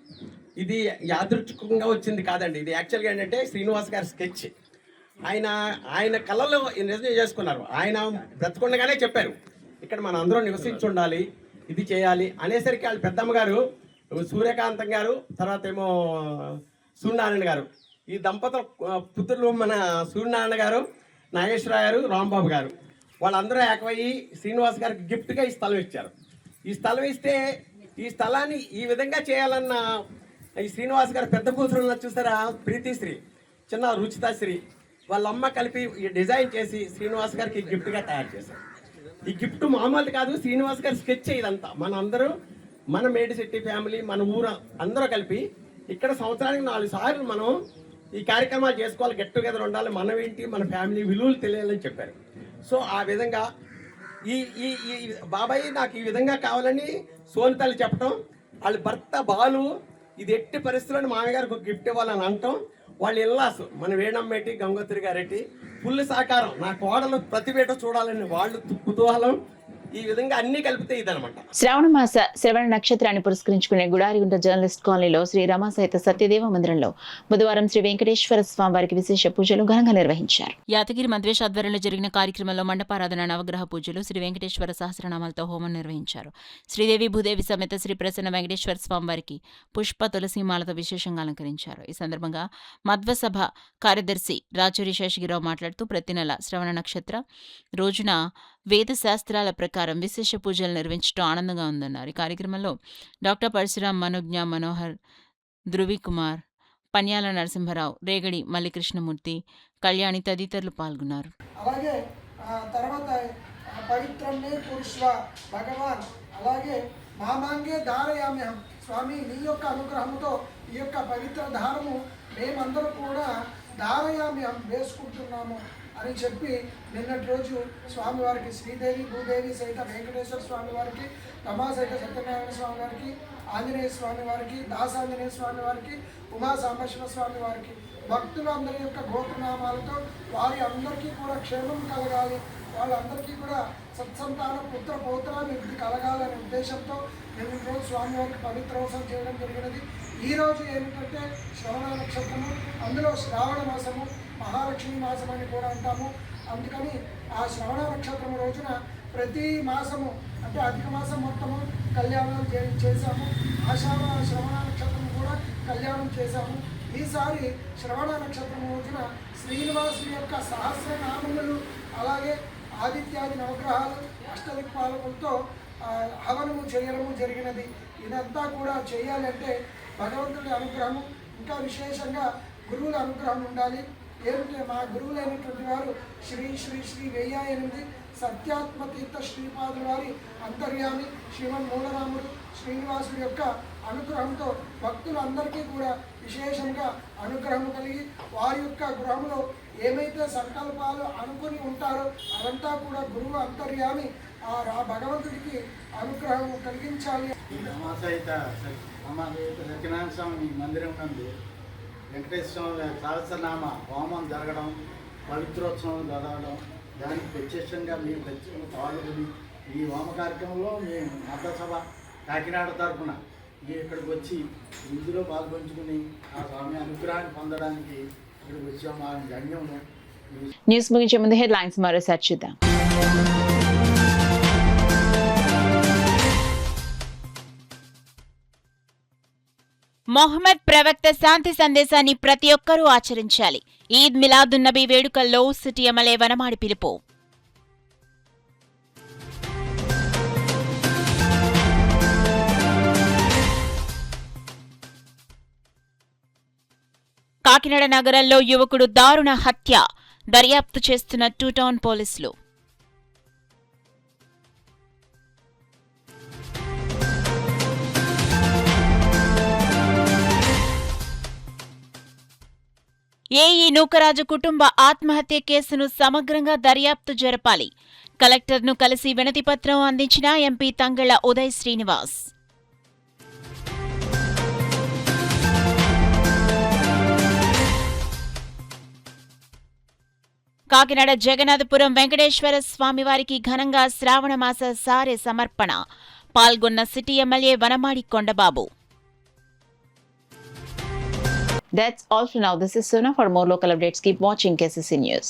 ఇది యాదృచ్ఛికంగా వచ్చింది కాదండి. ఇది యాక్చువల్గా ఏంటంటే శ్రీనివాస్ గారి స్కెచ్. ఆయన కళలో నిజం చేసుకున్నారు. ఆయన బ్రతకుండగానే చెప్పారు ఇక్కడ మనం అందరం నివసించి ఉండాలి, ఇది చేయాలి అనేసరికి వాళ్ళ పెద్దమ్మ గారు సూర్యకాంతం గారు, తర్వాత ఏమో సూర్యనారాయణ గారు, ఈ దంపతుల పుత్రులు మన సూర్యనారాయణ గారు, నాగేశ్వరరావు గారు, రాంబాబు గారు వాళ్ళందరూ ఏకమయ్యి శ్రీనివాస్ గారికి గిఫ్ట్గా ఈ స్థలం ఇచ్చారు. ఈ స్థలం ఇస్తే ఈ స్థలాన్ని ఈ విధంగా చేయాలన్న ఈ శ్రీనివాస్ గారు పెద్ద కూతురు చూసారా, ప్రీతిశ్రీ, చిన్న రుచితాశ్రీ, వాళ్ళ అమ్మ కలిపి డిజైన్ చేసి శ్రీనివాస్ గారికి గిఫ్ట్గా తయారు చేశారు. ఈ గిఫ్ట్ మామూలు కాదు, శ్రీనివాస్ గారు స్కెచ్ ఇదంతా. మన అందరూ, మన మేడిశెట్టి ఫ్యామిలీ, మన ఊరు అందరూ కలిపి ఇక్కడ సంవత్సరానికి 4 సార్లు మనం ఈ కార్యక్రమాలు చేసుకోవాలి, గెట్ టుగెదర్ ఉండాలి, మనం ఏంటి, మన ఫ్యామిలీ విలువలు తెలియాలని చెప్పారు. సో ఆ విధంగా ఈ బాబాయ్ నాకు ఈ విధంగా కావాలని సోనితల్లి చెప్పటం, వాళ్ళ భర్త బాలు ఇది ఎట్టి పరిస్థితుల్లో మామయ్య గారికి ఒక గిఫ్ట్ ఇవ్వాలని అనటం, వాళ్ళు ఇల్లాసు మన వేణమ్మేటి, గంగోత్రి గారెట్టి ఫుల్ సహకారం. నా కోడలు ప్రతిభేట చూడాలని వాళ్ళు కుతూహలం. ఈ విధంగా అన్ని కలిపితే ఇదనమాట. శ్రావణ మాస శ్రవణ నక్షత్రాన్ని పురస్కరించుకునే గుడారిగుంట జర్నలిస్ట్ కాలనీలో శ్రీ రమాసహిత సత్యదేవ మందిరంలో బుధవారం శ్రీ వెంకటేశ్వర స్వామి వారికి విశేష పూజలు ఘనంగా నిర్వహించారు. యాదగిరి మధ్వేష్ ఆధ్వర్యంలో జరిగిన కార్యక్రమంలో మండపారాధన, నవగ్రహ పూజలు, శ్రీ వెంకటేశ్వర సహస్రనామాలతో హోమం నిర్వహించారు. శ్రీదేవి భూదేవి సమేత శ్రీ ప్రసన్న వెంకటేశ్వర స్వామి వారికి పుష్ప తులసీమాలతో విశేషంగా అలంకరించారు. ఈ సందర్భంగా మధ్వసభ కార్యదర్శి రాచూరి శేషగిరావు మాట్లాడుతూ ప్రతి నెల శ్రవణ నక్షత్ర రోజున వేద శాస్త్రాల ప్రకారం విశేష పూజలు నిర్వహించడం ఆనందంగా ఉందన్నారు. ఈ కార్యక్రమంలో డాక్టర్ పరశురామ్, మనోజ్ఞ, మనోహర్, ధృవి కుమార్, పన్యాల నరసింహరావు, రేగడి మల్లికృష్ణమూర్తి, కళ్యాణి తదితరులు పాల్గొన్నారు. అలాగే తర్వాత పవిత్రమే పురుష్వ భగవాన్, అలాగే మామాంగే ధారయామ్యం స్వామి, నీ యొక్క అనుగ్రహంతో ఈ యొక్క పవిత్ర ధారము మేమందరూ కూడా ధారయామ్యం వేసుకుంటున్నాము అని చెప్పి నిన్నటి రోజు స్వామివారికి శ్రీదేవి భూదేవి సహిత వెంకటేశ్వర స్వామి వారికి, రమా సహిత సత్యనారాయణ స్వామి వారికి, ఆంజనేయ స్వామి వారికి, దాసాంజనేయ స్వామి వారికి, ఉమా సాంబశివ స్వామి వారికి, భక్తులందరి యొక్క గోత్రనామాలతో వారి అందరికీ కూడా క్షేమం కలగాలి, వాళ్ళందరికీ కూడా సత్సంతాన పుత్ర పౌత్రాభివృద్ధి కలగాలనే ఉద్దేశంతో మేము ఈరోజు స్వామివారికి పవిత్రోత్సవం చేయడం జరిగినది. ఈరోజు ఏమిటంటే శ్రవణ నక్షత్రము, అందులో శ్రావణ మాసము, మహాలక్ష్మి మాసం అని కూడా అంటాము. అందుకని ఆ శ్రవణ నక్షత్రం రోజున ప్రతి మాసము అంటే అధిక మాసం మొత్తము కళ్యాణాలు చేశాము. ఆషాఢ శ్రవణ నక్షత్రం కూడా కళ్యాణం చేశాము. ఈసారి శ్రవణ నక్షత్రం రోజున శ్రీనివాసుని యొక్క సహస్రనామములు, అలాగే ఆదిత్యాది నవగ్రహాలు, అష్టదిక్పాలకులతో హవనము చేయడము జరిగినది. ఇదంతా కూడా చేయాలంటే భగవంతుడి అనుగ్రహము, ఇంకా విశేషంగా గురువుల అనుగ్రహం ఉండాలి. ఏమిటంటే మా గురువులైనటువంటి వారు శ్రీ శ్రీ శ్రీ 1008 సత్యాత్మతీర్థ శ్రీపాదుల వారి అంతర్యామి శ్రీమన్ మూలరాముడు శ్రీనివాసుడి యొక్క అనుగ్రహంతో భక్తులందరికీ కూడా విశేషంగా అనుగ్రహం కలిగి వారి యొక్క గృహంలో ఏమైతే సంకల్పాలు అనుకుని ఉంటారో అదంతా కూడా గురువు అంతర్యామి ఆ భగవంతుడికి అనుగ్రహం కలిగించాలి. రమాసహిత సత్యనారాయణ స్వామి మందిరం నందు వెంకటేశ్వర సహస్రనామ హోమం జరగడం, పవిత్రోత్సవం జరగడం, దానికి ప్రత్యక్షంగా మేము ప్రత్యేకంగా పాల్గొని ఈ హోమ కార్యక్రమంలో మేము మతసభ కాకినాడ తరఫున ఇక్కడికి వచ్చి ఇందులో పాల్గొంచుకుని ఆ స్వామి అనుగ్రహాన్ని పొందడానికి ఇక్కడికి వచ్చాము. ఆ ధన్యము. న్యూస్ ముగించే ముందు హెడ్లైన్స్ మరోసారి చూద్దాం. మొహమ్మద్ ప్రవక్త శాంతి సందేశాన్ని ప్రతి ఒక్కరూ ఆచరించాలి. ఈద్ మిలాదున్నబీ వేడుకల్లో సిటీ ఎమ్మెల్యే వనమాడి పిలుపు. కాకినాడ నగరంలో యువకుడు దారుణ హత్య, దర్యాప్తు చేస్తున్న 2 టౌన్ పోలీసులు. ఏఈ నూకరాజు కుటుంబ ఆత్మహత్య కేసును సమగ్రంగా దర్యాప్తు జరపాలి. కలెక్టర్ను కలిసి వినతిపత్రం అందించిన ఎంపీ తంగళ్ల ఉదయ్ శ్రీనివాస్. కాకినాడ జగన్నాథపురం వెంకటేశ్వర స్వామివారికి ఘనంగా శ్రావణమాస సారె సమర్పణ. పాల్గొన్న city MLA Vanamadi Kondababu. That's all for now. This is Sona. For more local updates, keep watching KCC News.